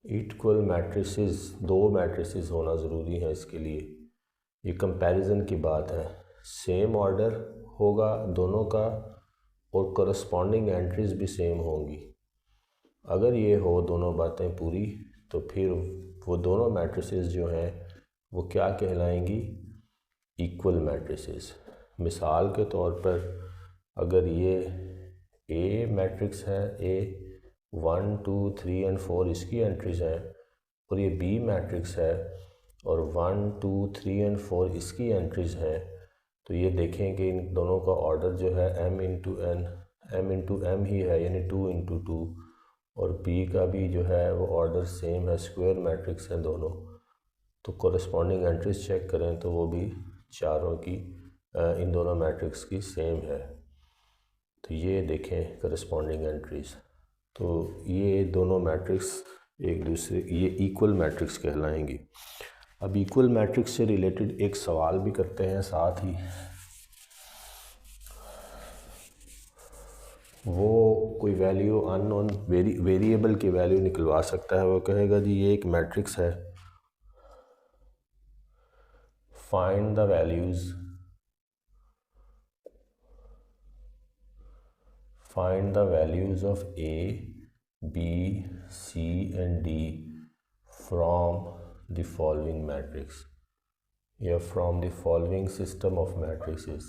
इक्वल मैट्रिसेस, दो मैट्रिसेस होना ज़रूरी है इसके लिए, ये कंपैरिजन की बात है। सेम ऑर्डर होगा दोनों का और करस्पॉन्डिंग एंट्रीज भी सेम होंगी। अगर ये हो दोनों बातें पूरी तो फिर वो दोनों मैट्रिसेस जो हैं वो क्या कहलाएंगी, इक्वल मैट्रिसेस। मिसाल के तौर पर अगर ये ए मैट्रिक्स है, ए 1 2 3 और 4 इसकी एंट्रीज हैं, और ये बी मैट्रिक्स है और 1 2 3 और 4 इसकी एंट्रीज हैं, तो ये देखें कि इन दोनों का ऑर्डर जो है m इंटू m ही है, यानी 2 इंटू 2, और b का भी जो है वो ऑर्डर सेम है, स्क्वायर मैट्रिक्स हैं दोनों। तो कोरस्पॉन्डिंग एंट्रीज चेक करें तो वो भी चारों की इन दोनों मैट्रिक्स की सेम है। तो ये देखें करस्पॉन्डिंग एंट्रीज, तो ये दोनों मैट्रिक्स एक दूसरे, ये इक्वल मैट्रिक्स कहलाएंगी। अब इक्वल मैट्रिक्स से रिलेटेड एक सवाल भी करते हैं साथ ही, वो कोई वैल्यू अननोन वेरिएबल की वैल्यू निकलवा सकता है। वो कहेगा जी ये एक मैट्रिक्स है, find the values of a, b, c and d from the following matrix या from the following system of matrices।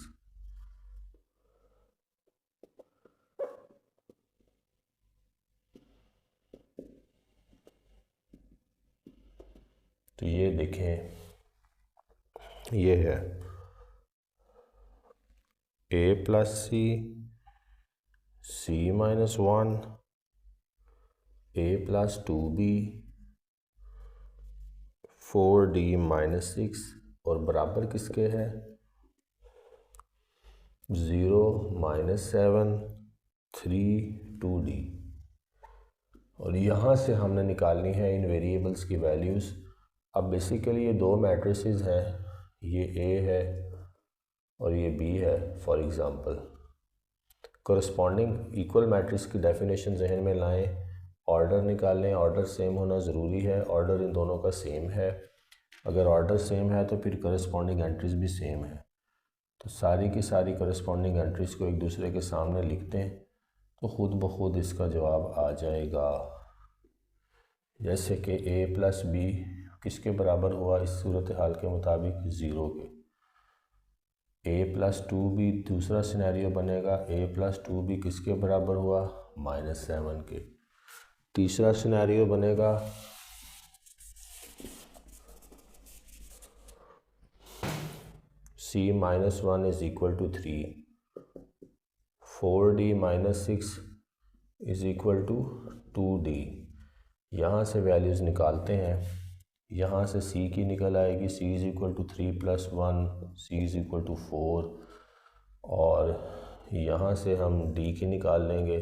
तो ये देखें ये है a plus C, c minus 1, a plus 2b, 4d minus 6 और बराबर किसके है 0 माइनस 7 3 2d। और यहाँ से हमने निकालनी है इन वेरिएबल्स की वैल्यूज़। अब बेसिकली ये दो मैट्रिसेस हैं, ये a है और ये b है for example. Corresponding equal matrix की डेफिनेशन जहन में लाएं, ऑर्डर निकालें, ऑर्डर सेम होना ज़रूरी है, ऑर्डर इन दोनों का सेम है। अगर ऑर्डर सेम है तो फिर कोरस्पॉन्डिंग एंट्रीज भी सेम है। तो सारी की सारी कोरस्पॉन्डिंग एंट्रीज को एक दूसरे के सामने लिखते हैं तो ख़ुद ब खुद इसका जवाब आ जाएगा। जैसे कि a प्लस बी किसके बराबर हुआ इस सूरत हाल के मुताबिक 0 के। a प्लस 2b दूसरा सिनेरियो बनेगा, a प्लस 2b किसके बराबर हुआ -7 के। तीसरा सिनेरियो बनेगा c minus 1 is equal to 3, 4d minus 6 is equal to 2d। यहाँ से वैल्यूज़ निकालते हैं, यहाँ से c की निकल आएगी, c is equal to 3 plus 1, c is equal to 4 और यहाँ से हम d की निकाल लेंगे,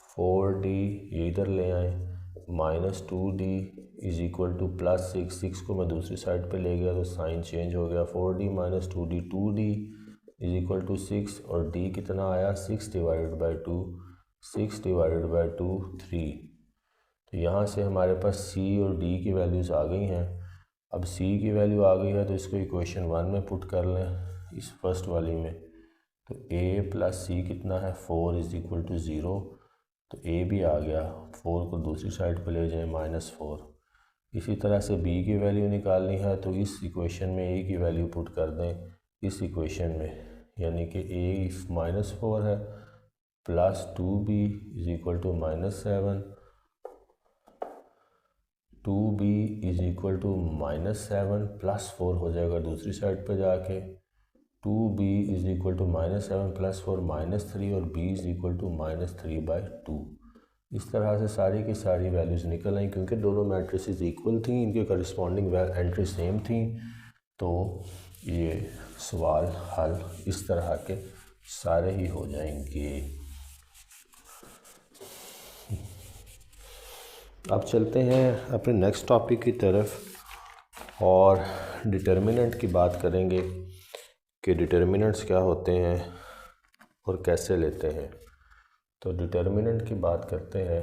4d ये इधर ले आए, minus 2d is equal two plus 6, 6 को मैं दूसरी साइड पे ले गया तो साइन चेंज हो गया, 4d minus 2d, 2d is equal to 6 और d कितना आया 6 डिवाइडेड बाई 2, 6 डिवाइडेड बाई 2 3। तो यहाँ से हमारे पास c और d की वैल्यूज़ आ गई हैं। अब c की वैल्यू आ गई है तो इसको इक्वेशन 1 में पुट कर लें, इस फर्स्ट वाली में। तो a प्लस c कितना है 4 इज़ इक्वल टू 0, तो a भी आ गया, 4 को दूसरी साइड पे ले जाएं -4। इसी तरह से b की वैल्यू निकालनी है तो इस इक्वेशन में a की वैल्यू पुट कर दें इस इक्वेशन में, यानी कि a -4 है plus 2b is equal to -7, 2b is equal to -7 plus 4 हो जाएगा दूसरी साइड पे जाके, 2b is equal to -7 plus 4 -3 और b इज़ इक्वल टू -3/2। इस तरह से सारी की सारी वैल्यूज़ निकल आई, क्योंकि दोनों मैट्रिसेस इक्वल थी, इनके करस्पॉन्डिंग एंट्री सेम थी। तो ये सवाल हल इस तरह के सारे ही हो जाएंगे। अब चलते हैं अपने नेक्स्ट टॉपिक की तरफ और डिटर्मिनेंट की बात करेंगे कि डिटर्मिनेंट्स क्या होते हैं और कैसे लेते हैं। तो डिटर्मिनेंट की बात करते हैं,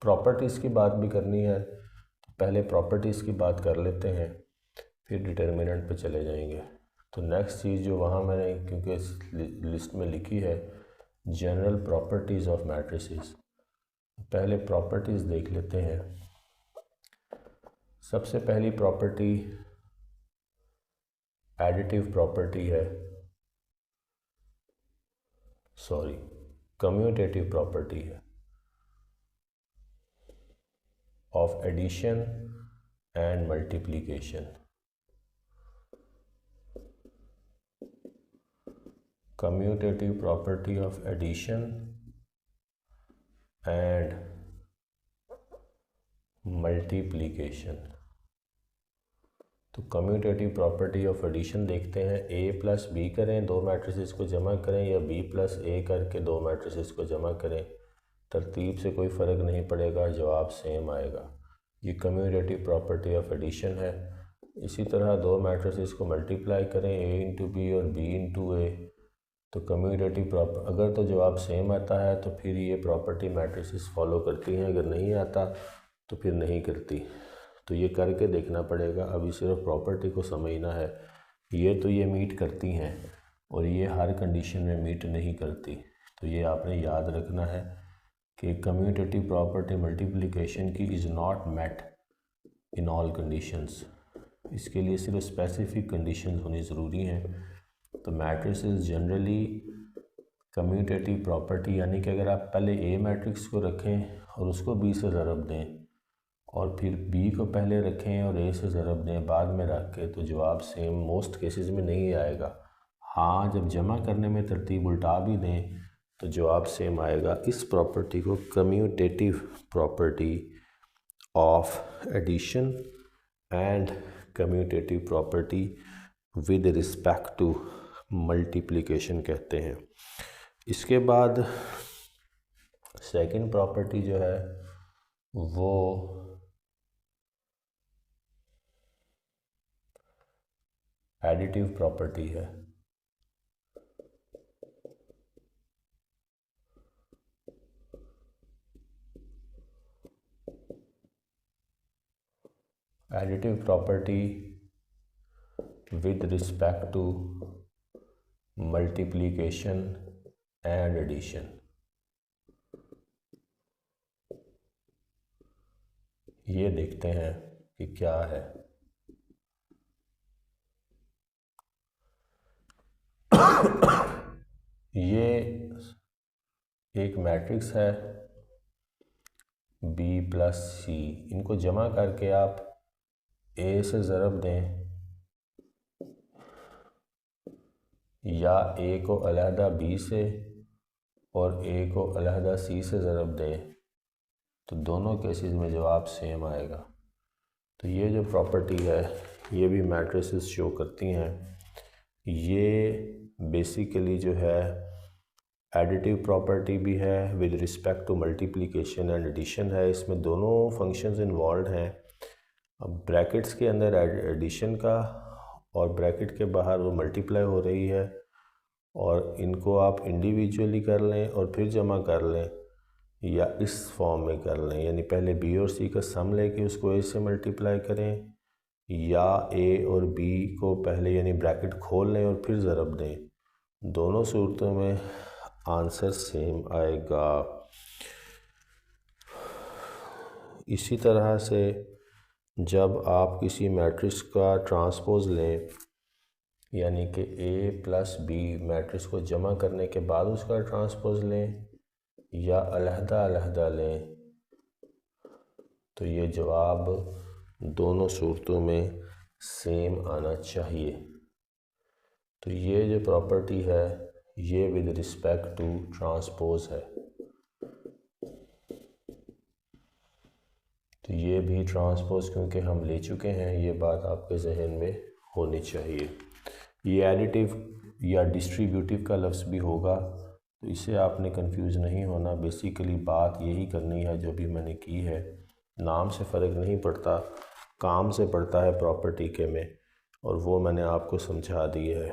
प्रॉपर्टीज़ की बात भी करनी है, तो पहले प्रॉपर्टीज़ की बात कर लेते हैं फिर डिटर्मिनेंट पे चले जाएंगे। तो नेक्स्ट चीज़ जो वहाँ मैंने क्योंकि इस लिस्ट में लिखी है जनरल प्रॉपर्टीज़ ऑफ मैट्रिसेस, पहले प्रॉपर्टीज़ देख लेते हैं। सबसे पहली प्रॉपर्टी एडिटिव प्रॉपर्टी है, कम्यूटेटिव प्रॉपर्टी है of addition and multiplication. Commutative property of addition and multiplication. तो कम्यूटेटिव प्रॉपर्टी ऑफ एडिशन देखते हैं, a प्लस बी करें, दो मैट्रिसेस को जमा करें, या b प्लस a करके दो मैट्रिसेस को जमा करें, तरतीब से कोई फ़र्क नहीं पड़ेगा, जवाब सेम आएगा। ये कम्यूटेटिव प्रॉपर्टी ऑफ एडिशन है। इसी तरह दो मैट्रिसेस को मल्टीप्लाई करें, a इंटू बी और b इंटू a, तो कम्यूटेटिव अगर तो जवाब सेम आता है तो फिर ये प्रॉपर्टी मैट्रिसेस फॉलो करती हैं, अगर नहीं आता तो फिर नहीं करती। तो ये करके देखना पड़ेगा। अभी सिर्फ प्रॉपर्टी को समझना है, ये तो ये मीट करती हैं और ये हर कंडीशन में मीट नहीं करती। तो ये आपने याद रखना है कि कम्यूटेटिव प्रॉपर्टी मल्टीप्लिकेशन की is not met in all conditions, इसके लिए सिर्फ स्पेसिफिक कंडीशंस होनी ज़रूरी हैं। तो मैट्रिसेस जनरली कम्यूटेटिव प्रॉपर्टी, यानी कि अगर आप पहले ए मैट्रिक्स को रखें और उसको b से ज़रब दें और फिर बी को पहले रखें और ए से ज़रब दें बाद में रख के, तो जवाब सेम मोस्ट केसेस में नहीं आएगा। हाँ, जब जमा करने में तरतीब उल्टा भी दें तो जवाब सेम आएगा। इस प्रॉपर्टी को commutative property of addition and commutative property with respect to multiplication कहते हैं। इसके बाद सेकंड प्रॉपर्टी जो है वो एडिटिव प्रॉपर्टी है। Additive property with respect to multiplication and addition. ये देखते हैं कि क्या है। ये एक मैट्रिक्स है b प्लस सी, इनको जमा करके आप a से ज़रब दें या a को अलहदा b से और a को अलहदा c से ज़रब दें तो दोनों केसेस में जवाब सेम आएगा। तो ये जो प्रॉपर्टी है ये भी मैट्रिसेस शो करती हैं। ये बेसिकली जो है एडिटिव प्रॉपर्टी भी है with respect to multiplication and addition है। इसमें दोनों फंक्शंस इन्वॉल्व हैं। अब ब्रैकेट्स के अंदर एडिशन का और ब्रैकेट के बाहर वो मल्टीप्लाई हो रही है, और इनको आप इंडिविजुअली कर लें और फिर जमा कर लें या इस फॉर्म में कर लें, यानी पहले बी और सी का सम लेके उसको ए से मल्टीप्लाई करें, या ए और बी को पहले यानी ब्रैकेट खोल लें और फिर ज़रब दें। दोनों सूरतों में आंसर सेम आएगा। इसी तरह से जब आप किसी मैट्रिक्स का ट्रांसपोज लें, यानी कि ए प्लस बी मैट्रिक्स को जमा करने के बाद उसका ट्रांसपोज लें या अलहदा अलहदा लें, तो ये जवाब दोनों सूरतों में सेम आना चाहिए। तो ये जो प्रॉपर्टी है ये विद रिस्पेक्ट टू ट्रांसपोज है। तो ये भी ट्रांसपोज क्योंकि हम ले चुके हैं, ये बात आपके जहन में होनी चाहिए। ये एडिटिव या डिस्ट्रीब्यूटिव का लफ्ज़ भी होगा, तो इससे आपने कंफ्यूज नहीं होना। बेसिकली बात यही करनी है जो भी मैंने की है। नाम से फ़र्क नहीं पड़ता, काम से पड़ता है प्रॉपर्टी के में, और वो मैंने आपको समझा दी है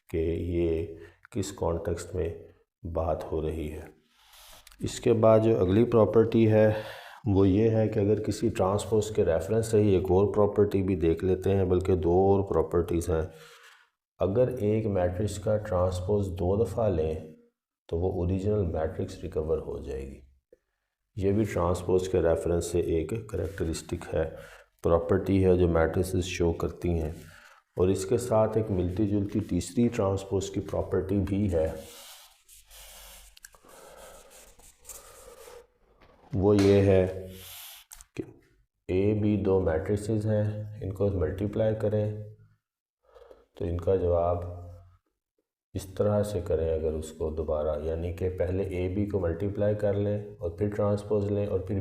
कि ये किस कॉन्टेक्स्ट में बात हो रही है। इसके बाद जो अगली प्रॉपर्टी है वो ये है कि अगर किसी ट्रांसपोज के रेफरेंस से ही एक और प्रॉपर्टी भी देख लेते हैं, बल्कि दो और प्रॉपर्टीज़ हैं। अगर एक मैट्रिक्स का ट्रांसपोज 2 दफ़ा लें तो वो ओरिजिनल मैट्रिक्स रिकवर हो जाएगी। ये भी ट्रांसपोज के रेफरेंस से एक करैक्टरिस्टिक है, प्रॉपर्टी है जो मैट्रिसेस शो करती हैं। और इसके साथ एक मिलती जुलती तीसरी ट्रांसपोज की प्रॉपर्टी भी है, वो ये है कि ए बी दो मैट्रिसेस हैं, इनको मल्टीप्लाई करें तो इनका जवाब इस तरह से करें। अगर उसको दोबारा यानी कि पहले ए बी को मल्टीप्लाई कर लें और फिर ट्रांसपोज लें, और फिर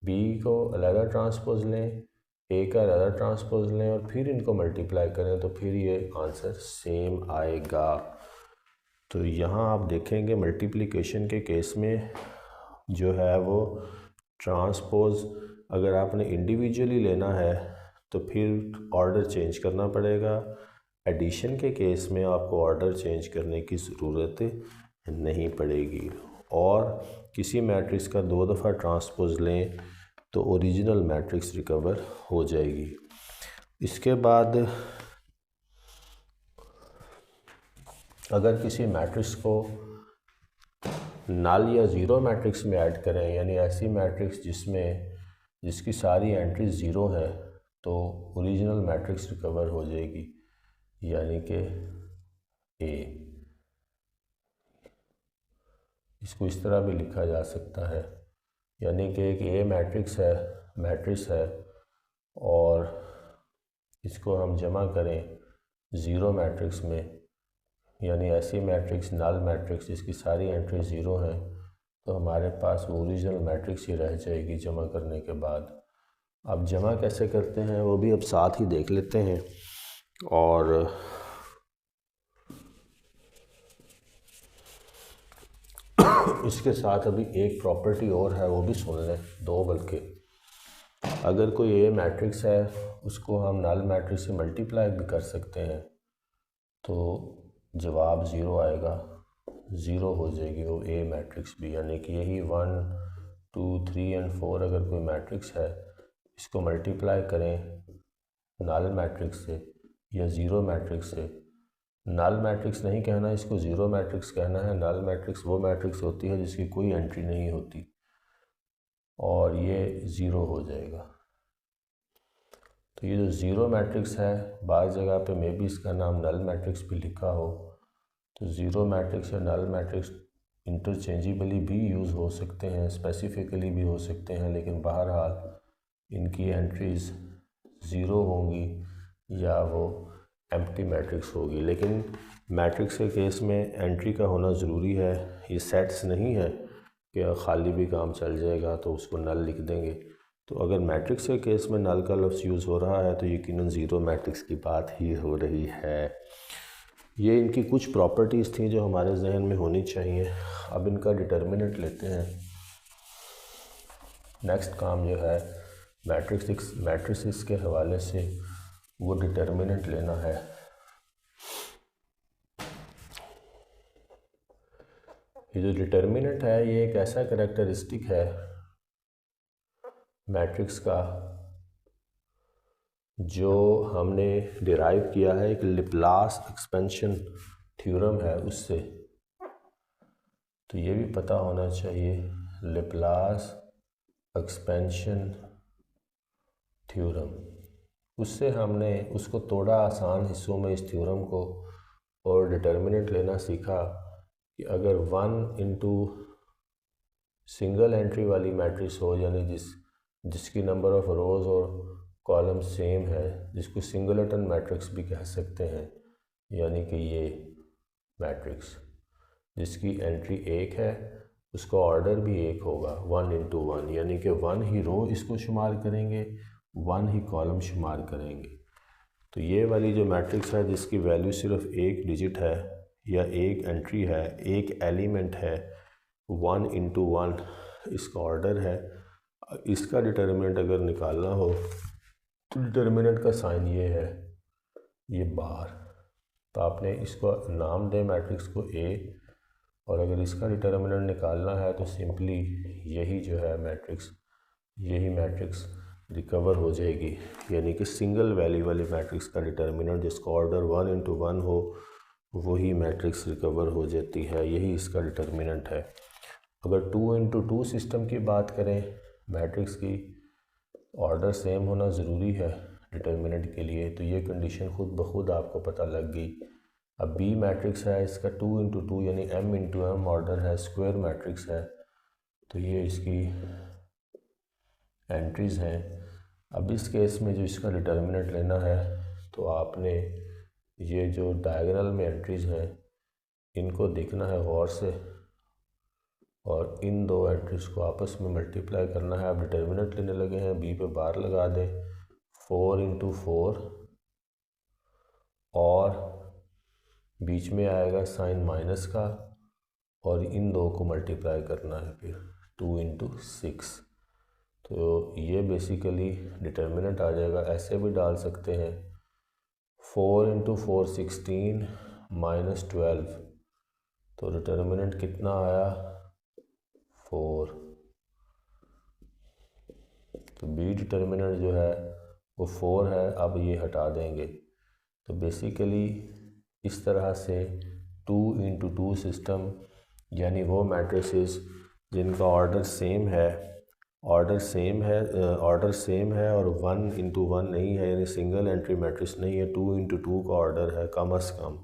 बी को अलग ट्रांसपोज लें, ए का अलग ट्रांसपोज लें और फिर इनको मल्टीप्लाई करें, तो फिर ये आंसर सेम आएगा। तो यहाँ आप देखेंगे मल्टीप्लिकेशन के केस में जो है वो ट्रांसपोज अगर आपने इंडिविजुअली लेना है तो फिर ऑर्डर चेंज करना पड़ेगा। एडिशन के केस में आपको ऑर्डर चेंज करने की ज़रूरत नहीं पड़ेगी। और किसी मैट्रिक्स का 2 दफ़ा ट्रांसपोज लें तो ओरिजिनल मैट्रिक्स रिकवर हो जाएगी। इसके बाद अगर किसी मैट्रिक्स को नल या ज़ीरो मैट्रिक्स में ऐड करें, यानी ऐसी मैट्रिक्स जिसकी सारी एंट्रीज ज़ीरो है, तो ओरिजिनल मैट्रिक्स रिकवर हो जाएगी, यानी कि ए। इसको इस तरह भी लिखा जा सकता है, यानी कि एक ए मैट्रिक्स है मैट्रिक्स है और इसको हम जमा करें ज़ीरो मैट्रिक्स में, यानी ऐसी मैट्रिक्स नल मैट्रिक्स जिसकी सारी एंट्री ज़ीरो हैं, तो हमारे पास वो ओरिजिनल मैट्रिक्स ही रह जाएगी जमा करने के बाद। अब जमा कैसे करते हैं वो भी अब साथ ही देख लेते हैं, और इसके साथ अभी एक प्रॉपर्टी और है, वो भी सुन लें, दो बल्कि। अगर कोई ए मैट्रिक्स है उसको हम नल मैट्रिक्स से मल्टीप्लाई भी कर सकते हैं, तो जवाब ज़ीरो आएगा, ज़ीरो हो जाएगी वो ए मैट्रिक्स भी। यानी कि यही 1 2 3 एंड 4 अगर कोई मैट्रिक्स है, इसको मल्टीप्लाई करें नल मैट्रिक्स से या ज़ीरो मैट्रिक्स से। नल मैट्रिक्स नहीं कहना, इसको ज़ीरो मैट्रिक्स कहना है। नल मैट्रिक्स वो मैट्रिक्स होती है जिसकी कोई एंट्री नहीं होती, और ये ज़ीरो हो जाएगा। तो ये जो ज़ीरो मैट्रिक्स है, बाज़ जगह पे मे भी इसका नाम नल मैट्रिक्स भी लिखा हो, तो ज़ीरो मैट्रिक्स या नल मैट्रिक्स इंटरचेंजेबली भी यूज़ हो सकते हैं, स्पेसिफिकली भी हो सकते हैं, लेकिन बहरहाल इनकी एंट्रीज़ ज़ीरो होंगी या वो एम्प्टी मैट्रिक्स होगी। लेकिन मैट्रिक्स के केस में एंट्री का होना ज़रूरी है। ये सेट्स नहीं है कि खाली भी काम चल जाएगा तो उसको नल लिख देंगे। तो अगर मैट्रिक्स के केस में नल का लफ्ज़ यूज़ हो रहा है तो यकीनन ज़ीरो मैट्रिक्स की बात ही हो रही है। ये इनकी कुछ प्रॉपर्टीज़ थी जो हमारे जहन में होनी चाहिए। अब इनका डिटर्मिनेंट लेते हैं। नेक्स्ट काम जो है मैट्रिक्स के हवाले से वो डिटर्मिनेंट लेना है। ये जो डिटर्मिनेंट है ये एक ऐसा कैरेक्टरिस्टिक है मैट्रिक्स का जो हमने डिराइव किया है, एक लैप्लास एक्सपेंशन थ्योरम है उससे। तो ये भी पता होना चाहिए, लैप्लास एक्सपेंशन थ्योरम। उससे हमने उसको तोड़ा आसान हिस्सों में इस थ्योरम को, और डिटर्मिनेंट लेना सीखा कि अगर 1 इंटू सिंगल एंट्री वाली मैट्रिक्स हो, यानी जिसकी नंबर ऑफ़ रोज़ और कॉलम सेम है, जिसको सिंगलटन मैट्रिक्स भी कह सकते हैं, यानी कि ये मैट्रिक्स जिसकी एंट्री एक है उसका ऑर्डर भी एक होगा 1 इंटू 1, यानी कि 1 ही रो इसको शुमार करेंगे, 1 ही कॉलम शुमार करेंगे। तो ये वाली जो मैट्रिक्स है जिसकी वैल्यू सिर्फ एक डिजिट है या एक एंट्री है, एक एलिमेंट है, 1 इंटू 1 इसका ऑर्डर है, इसका डिटर्मिनेंट अगर निकालना हो तो डिटर्मिनेंट का साइन ये है, ये बार। तो आपने इसको नाम दें मैट्रिक्स को ए, और अगर इसका डिटर्मिनेंट निकालना है तो सिंपली यही जो है मैट्रिक्स, यही मैट्रिक्स रिकवर हो जाएगी। यानी कि सिंगल वैल्यू वाली मैट्रिक्स का डिटर्मिनेंट जिसका ऑर्डर 1 इंटू 1 हो, वही मैट्रिक्स रिकवर हो जाती है। यही इसका डिटर्मिनेंट है। अगर 2 इंटू 2 सिस्टम की बात करें, मैट्रिक्स की ऑर्डर सेम होना ज़रूरी है डिटर्मिनेंट के लिए, तो ये कंडीशन खुद ब खुद आपको पता लग गई। अब बी मैट्रिक्स है, इसका 2 इंटू 2 यानी एम इंटू एम ऑर्डर है, स्क्वायर मैट्रिक्स है, तो ये इसकी एंट्रीज़ हैं। अब इस केस में जो इसका डिटर्मिनेंट लेना है, तो आपने ये जो डायगोनल में एंट्रीज़ हैं इनको देखना है गौर से, और इन दो एंट्रीज़ को आपस में मल्टीप्लाई करना है। आप डिटर्मिनेंट लेने लगे हैं, बी पे बार लगा दें, 4 इंटू 4, और बीच में आएगा साइन माइनस का, और इन दो को मल्टीप्लाई करना है फिर 2 इंटू 6। तो ये बेसिकली डिटर्मिनेंट आ जाएगा। ऐसे भी डाल सकते हैं 4 इंटू 4 16 माइनस 12, तो डिटर्मिनेंट कितना आया 4। तो बी डिटर्मिनेंट जो है वो 4 है। अब ये हटा देंगे, तो बेसिकली इस तरह से 2 इंटू 2 सिस्टम, यानी वो मैट्रिसेस जिनका ऑर्डर सेम है और 1 इंटू 1 नहीं है, यानी सिंगल एंट्री मैट्रिक्स नहीं है, 2 इंटू 2 का ऑर्डर है कम अज़ कम,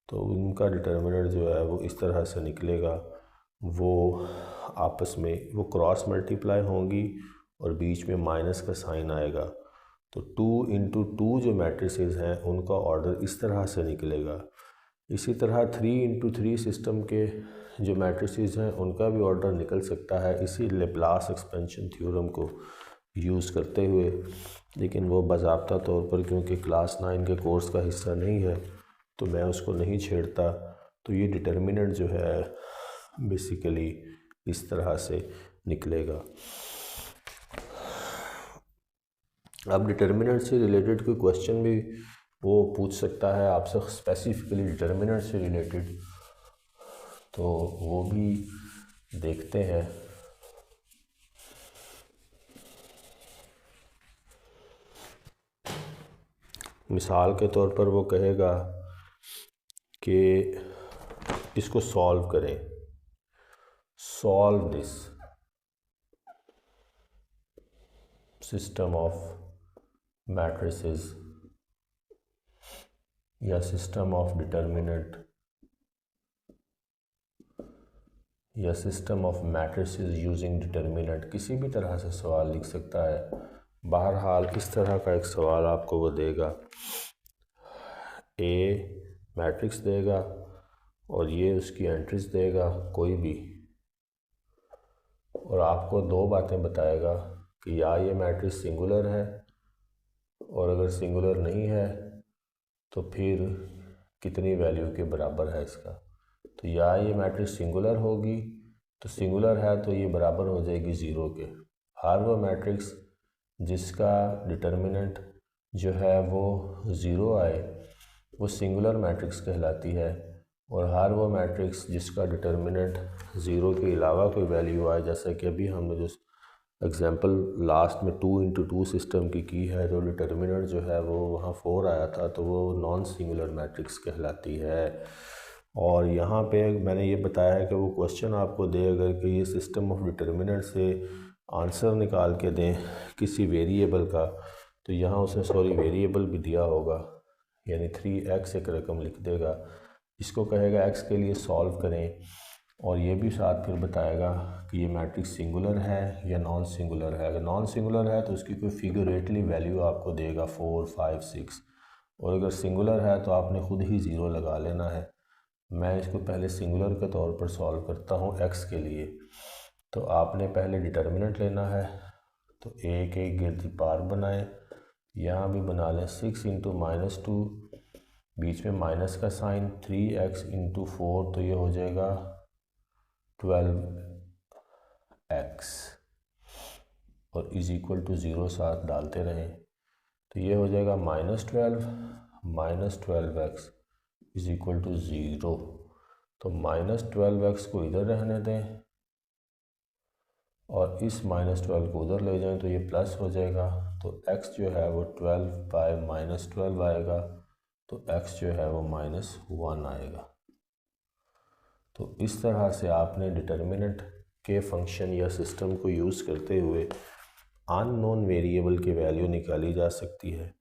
तो उनका डिटर्मिनेंट जो है वो इस तरह से निकलेगा। वो आपस में वो क्रॉस मल्टीप्लाई होंगी और बीच में माइनस का साइन आएगा। तो 2 इंटू 2 जो मैट्रिसेस हैं उनका ऑर्डर इस तरह से निकलेगा। इसी तरह 3 इंटू 3 सिस्टम के जो मैट्रिसेस हैं उनका भी ऑर्डर निकल सकता है इसी लेप्लास एक्सपेंशन थ्योरम को यूज़ करते हुए, लेकिन वो बाज़ाब्ता तौर पर क्योंकि क्लास 9 के कोर्स का हिस्सा नहीं है तो मैं उसको नहीं छेड़ता। तो ये डिटर्मिनेंट जो है बेसिकली इस तरह से निकलेगा। अब डिटर्मिनेंट से रिलेटेड कोई क्वेश्चन भी वो पूछ सकता है आपसे स्पेसिफिकली डिटर्मिनेंट से रिलेटेड, तो वो भी देखते हैं। मिसाल के तौर पर वो कहेगा कि इसको सॉल्व करें, solve this system of matrices या सिस्टम ऑफ डिटर्मिनेंट या system of matrices using determinant, किसी भी तरह से सवाल लिख सकता है। बहरहाल इस तरह का एक सवाल आपको वो देगा, ए मैट्रिक्स देगा और ये उसकी एंट्रीज देगा कोई भी, और आपको दो बातें बताएगा कि या ये मैट्रिक्स सिंगुलर है और अगर सिंगुलर नहीं है तो फिर कितनी वैल्यू के बराबर है इसका। तो या ये मैट्रिक्स सिंगुलर होगी, तो सिंगुलर है तो ये बराबर हो जाएगी ज़ीरो के। हर वो मैट्रिक्स जिसका डिटर्मिनेंट जो है वो ज़ीरो आए वो सिंगुलर मैट्रिक्स कहलाती है, और हर वो मैट्रिक्स जिसका डिटर्मिनेंट ज़ीरो के अलावा कोई वैल्यू आए, जैसा कि अभी हमने जो एग्जांपल लास्ट में 2 इंटू 2 सिस्टम की है, जो डिटर्मिनेंट जो है वो वहाँ 4 आया था, तो वो नॉन सिंगुलर मैट्रिक्स कहलाती है। और यहाँ पे मैंने ये बताया है कि वो क्वेश्चन आपको दे अगर कि ये सिस्टम ऑफ डिटर्मिनेंट से आंसर निकाल के दें किसी वेरिएबल का, तो यहाँ उसने वेरिएबल भी दिया होगा, यानी 3x एक रकम लिख देगा, इसको कहेगा x के लिए सॉल्व करें, और ये भी साथ फिर बताएगा कि ये मैट्रिक्स सिंगुलर है या नॉन सिंगुलर है। अगर नॉन सिंगुलर है तो उसकी कोई फिगरेटली वैल्यू आपको देगा 4, 5, 6, और अगर सिंगुलर है तो आपने ख़ुद ही ज़ीरो लगा लेना है। मैं इसको पहले सिंगुलर के तौर पर सॉल्व करता हूँ x के लिए। तो आपने पहले डिटर्मिनेंट लेना है, तो एक एक गिरती पार बनाए, यहाँ भी बना लें 6 इंटू -2, बीच में माइनस का साइन, 3x इंटू 4, तो ये हो जाएगा 12x, और इज इक्वल टू 0 साथ डालते रहें, तो ये हो जाएगा -12x इज इक्वल टू 0। तो -12x को इधर रहने दें और इस -12 को उधर ले जाएं तो ये प्लस हो जाएगा, तो x जो है वो 12/-12 आएगा, तो x जो है वो -1 आएगा। तो इस तरह से आपने डिटर्मिनेंट के फंक्शन या सिस्टम को यूज़ करते हुए अननोन वेरिएबल की वैल्यू निकाली जा सकती है।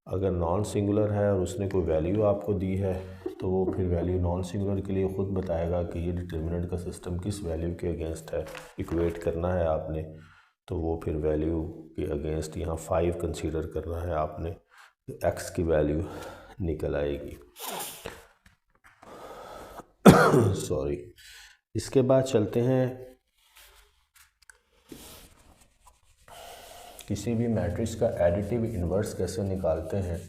अगर नॉन सिंगुलर है और उसने कोई वैल्यू आपको दी है तो वो फिर वैल्यू नॉन सिंगुलर के लिए ख़ुद बताएगा कि ये डिटर्मिनेंट का सिस्टम किस वैल्यू के अगेंस्ट है, इक्वेट करना है आपने, तो वो फिर वैल्यू के अगेंस्ट यहाँ 5 कंसीडर करना है आपने, तो x की वैल्यू निकल आएगी। सॉरी। इसके बाद चलते हैं किसी भी मैट्रिक्स का एडिटिव इन्वर्स कैसे निकालते हैं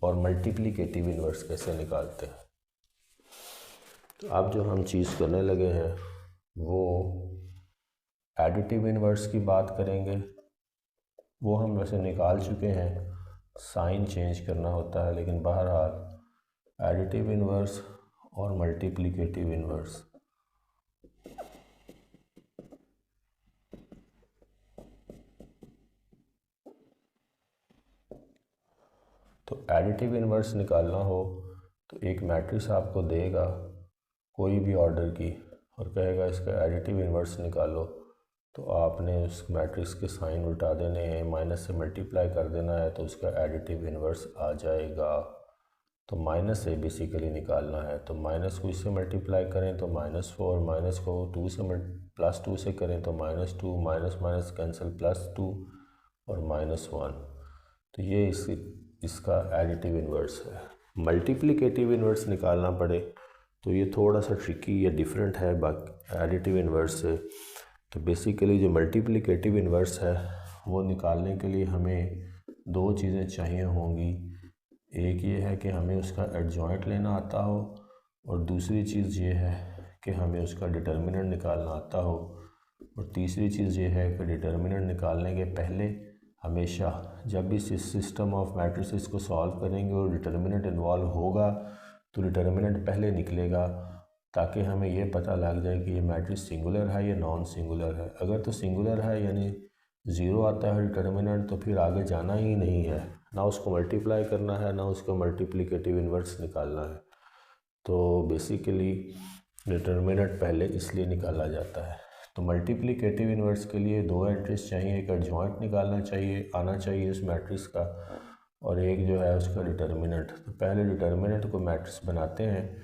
और मल्टीप्लिकेटिव इन्वर्स कैसे निकालते हैं। तो अब जो हम चीज़ करने लगे हैं वो एडिटिव इन्वर्स की बात करेंगे। वो हम वैसे निकाल चुके हैं, साइन चेंज करना होता है, लेकिन बहरहाल एडिटिव इन्वर्स और मल्टीप्लिकेटिव इन्वर्स। तो एडिटिव इन्वर्स निकालना हो तो एक मैट्रिक्स आपको देगा कोई भी ऑर्डर की और कहेगा इसका एडिटिव इन्वर्स निकालो, तो आपने उस मैट्रिक्स के साइन उल्टा देने हैं, माइनस से मल्टीप्लाई कर देना है, तो उसका एडिटिव इन्वर्स आ जाएगा। तो माइनस ए बेसिकली निकालना है। तो माइनस को इससे मल्टीप्लाई करें तो -4, माइनस को 2 से +2 से करें तो -2, माइनस माइनस कैंसिल +2 और -1। तो ये इसका एडिटिव इन्वर्स है। मल्टीप्लिकेटिव इन्वर्स निकालना पड़े तो ये थोड़ा सा ट्रिकी या डिफरेंट है एडिटिव इन्वर्स से। तो बेसिकली जो मल्टीप्लिकेटिव इन्वर्स है वो निकालने के लिए हमें दो चीज़ें चाहिए होंगी। एक ये है कि हमें उसका एडजॉइंट लेना आता हो, और दूसरी चीज़ ये है कि हमें उसका डिटर्मिनेंट निकालना आता हो, और तीसरी चीज़ ये है कि डिटर्मिनेंट निकालने के पहले हमेशा जब भी सिस्टम ऑफ मैट्रिसेस को सॉल्व करेंगे और डिटर्मिनेंट इन्वॉल्व होगा तो डिटर्मिनेंट पहले निकलेगा, ताकि हमें ये पता लग जाए कि ये मैट्रिक्स सिंगुलर है या नॉन सिंगुलर है। अगर तो सिंगुलर है यानी 0 आता है डिटर्मिनेंट, तो फिर आगे जाना ही नहीं है, ना उसको मल्टीप्लाई करना है ना उसको मल्टीप्लिकेटिव इन्वर्स निकालना है। तो बेसिकली डिटर्मिनेंट पहले इसलिए निकाला जाता है। तो मल्टीप्लिकेटिव इन्वर्स के लिए दो एंट्रीज चाहिए, एक एडजॉइंट निकालना चाहिए आना चाहिए उस मैट्रिक्स का, और एक जो है उसका डिटर्मिनेंट। तो पहले डिटर्मिनेंट को मैट्रिक्स बनाते हैं,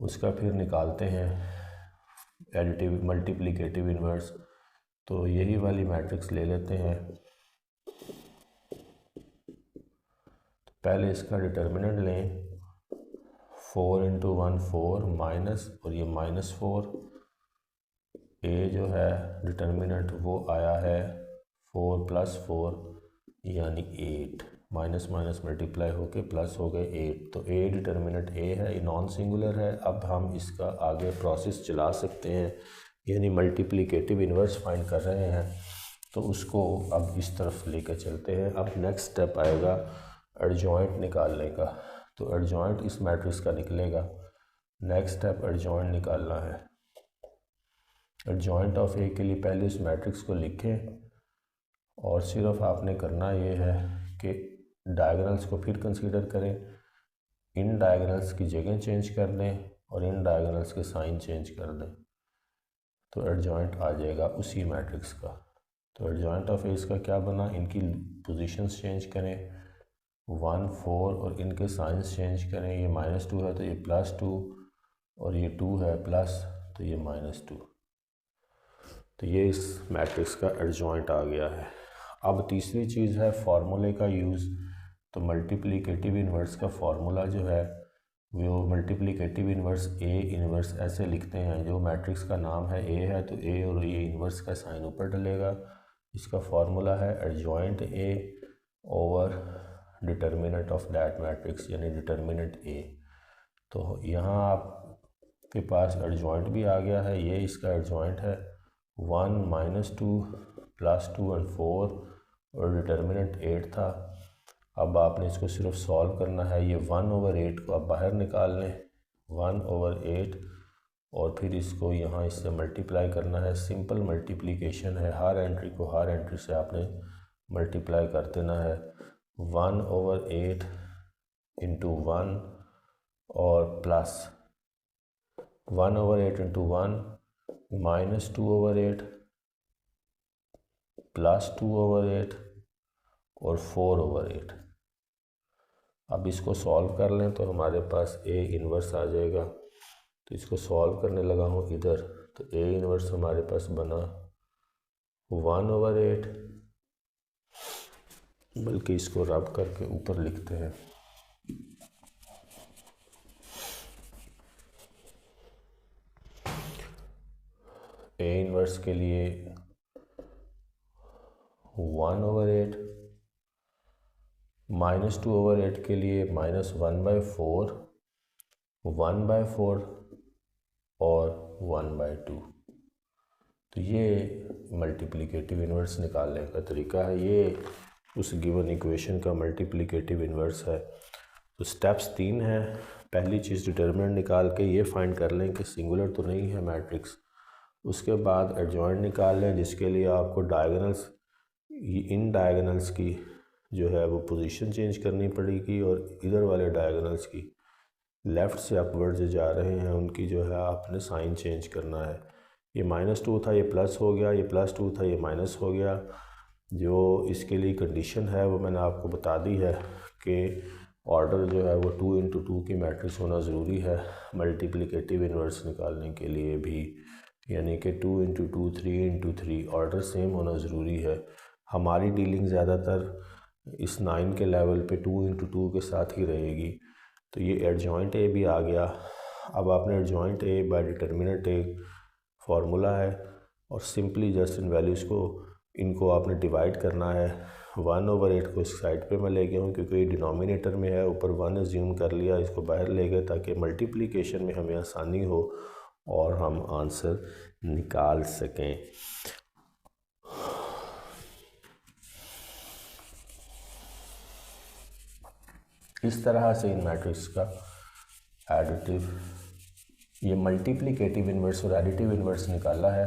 उसका फिर निकालते हैं एडिटिव मल्टीप्लिकेटिव इन्वर्स। तो यही वाली मैट्रिक्स ले लेते हैं। तो पहले इसका डिटर्मिनेंट लें, 4 × 1 4 माइनस और ये -4। ए जो है डिटर्मिनेंट वो आया है 4 + 4 यानी 8, माइनस माइनस मल्टीप्लाई होके प्लस हो गए 8। तो ए डिटर्मिनेंट ए है, ये नॉन सिंगुलर है। अब हम इसका आगे प्रोसेस चला सकते हैं, यानी मल्टीप्लिकेटिव इन्वर्स फाइंड कर रहे हैं तो उसको अब इस तरफ लेकर चलते हैं। अब नेक्स्ट स्टेप आएगा एडजॉइंट निकालने का। तो एडजॉइंट इस मैट्रिक्स का निकलेगा। नेक्स्ट स्टेप एडजॉइंट निकालना है। एडजॉइंट ऑफ ए के लिए पहले इस मैट्रिक्स को लिखें, और सिर्फ आपने करना ये है कि डायगोनल्स को फिर कंसीडर करें, इन डायगोनल्स की जगह चेंज कर दें और इन डायगोनल्स के साइन चेंज कर दें, तो एडजॉइंट आ जाएगा उसी मैट्रिक्स का। तो एडजॉइंट ऑफ ए इसका क्या बना, इनकी पोजीशंस चेंज करें 1 4 और इनके साइंस चेंज करें। ये -2 है तो ये +2, और ये 2 है प्लस तो ये -2। तो ये इस मैट्रिक्स का एडजॉइंट आ गया है। अब तीसरी चीज़ है फार्मूले का यूज़। तो मल्टीप्लिकेटिव इन्वर्स का फार्मूला जो है वो मल्टीप्लिकेटिव इन्वर्स ए इन्वर्स ऐसे लिखते हैं। जो मैट्रिक्स का नाम है ए है तो ए और ये इन्वर्स का साइन ऊपर डलेगा। इसका फार्मूला है adjoint A over determinant of that matrix, यानी डिटर्मिनेंट ए। तो यहाँ आपके पास एडजॉइंट भी आ गया है, ये इसका एडजॉइंट है 1 -2 +2 और 4, और डिटर्मिनेंट 8 था। अब आपने इसको सिर्फ सॉल्व करना है। ये 1/8 को आप बाहर निकाल लें, 1/8, और फिर इसको यहाँ इससे मल्टीप्लाई करना है। सिंपल मल्टीप्लिकेशन है, हर एंट्री को हर एंट्री से आपने मल्टीप्लाई कर देना है। 1/8 × 1 और प्लस 1/8 × 1 -2/8 +2/8 और 4/8। अब इसको सॉल्व कर लें तो हमारे पास ए इन्वर्स आ जाएगा। तो इसको सॉल्व करने लगा हूँ इधर, तो ए इन्वर्स हमारे पास बना 1/8, बल्कि इसको रब करके ऊपर लिखते हैं। ए इन्वर्स के लिए 1/8, -2/8 के लिए -1/4, 1/4 और 1/2। तो ये मल्टीप्लिकेटिव इन्वर्स निकालने का तरीका है। ये उस गिवन इक्वेशन का मल्टीप्लिकेटिव इन्वर्स है। तो स्टेप्स 3 हैं। पहली चीज़ डिटर्मिनेंट निकाल के ये फाइंड कर लें कि सिंगुलर तो नहीं है मैट्रिक्स। उसके बाद एडजॉइंट निकाल लें, जिसके लिए आपको डायगोनल्स, इन डायगोनल्स की जो है वो पोजीशन चेंज करनी पड़ेगी, और इधर वाले डायगोनल्स की लेफ़्ट से अपवर्ड जो जा रहे हैं उनकी जो है आपने साइन चेंज करना है। ये -2 था, ये प्लस हो गया, ये +2 था, ये माइनस हो गया। जो इसके लिए कंडीशन है वो मैंने आपको बता दी है कि ऑर्डर जो है वो 2 × 2 की मैट्रिक्स होना ज़रूरी है मल्टीप्लिकेटिव इन्वर्स निकालने के लिए भी, यानी कि 2 × 2 3 × 3 ऑर्डर सेम होना ज़रूरी है। हमारी डीलिंग ज़्यादातर इस 9 के लेवल पे 2 × 2 के साथ ही रहेगी। तो ये एडजॉइंट ए भी आ गया। अब आपने adjoint A bye determinant A formula है और सिंपली जस्ट इन वैल्यूज़ को इनको आपने डिवाइड करना है। 1/8 को इस साइड पे मैं ले गया हूँ क्योंकि ये डिनोमिनेटर में है, ऊपर 1 अज्यूम कर लिया, इसको बाहर ले गए ताकि मल्टीप्लिकेशन में हमें आसानी हो और हम आंसर निकाल सकें। इस तरह से इन मैट्रिक्स का एडिटिव, ये मल्टीप्लिकेटिव इन्वर्स और एडिटिव इन्वर्स निकाला है।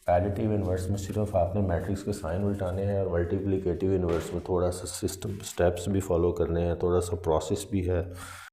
एडिटिव इन्वर्स में सिर्फ आपने मैट्रिक्स के साइन उल्टाने हैं और मल्टीप्लिकेटिव इन्वर्स में थोड़ा सा सिस्टम स्टेप्स भी फॉलो करने हैं, थोड़ा सा प्रोसेस भी है।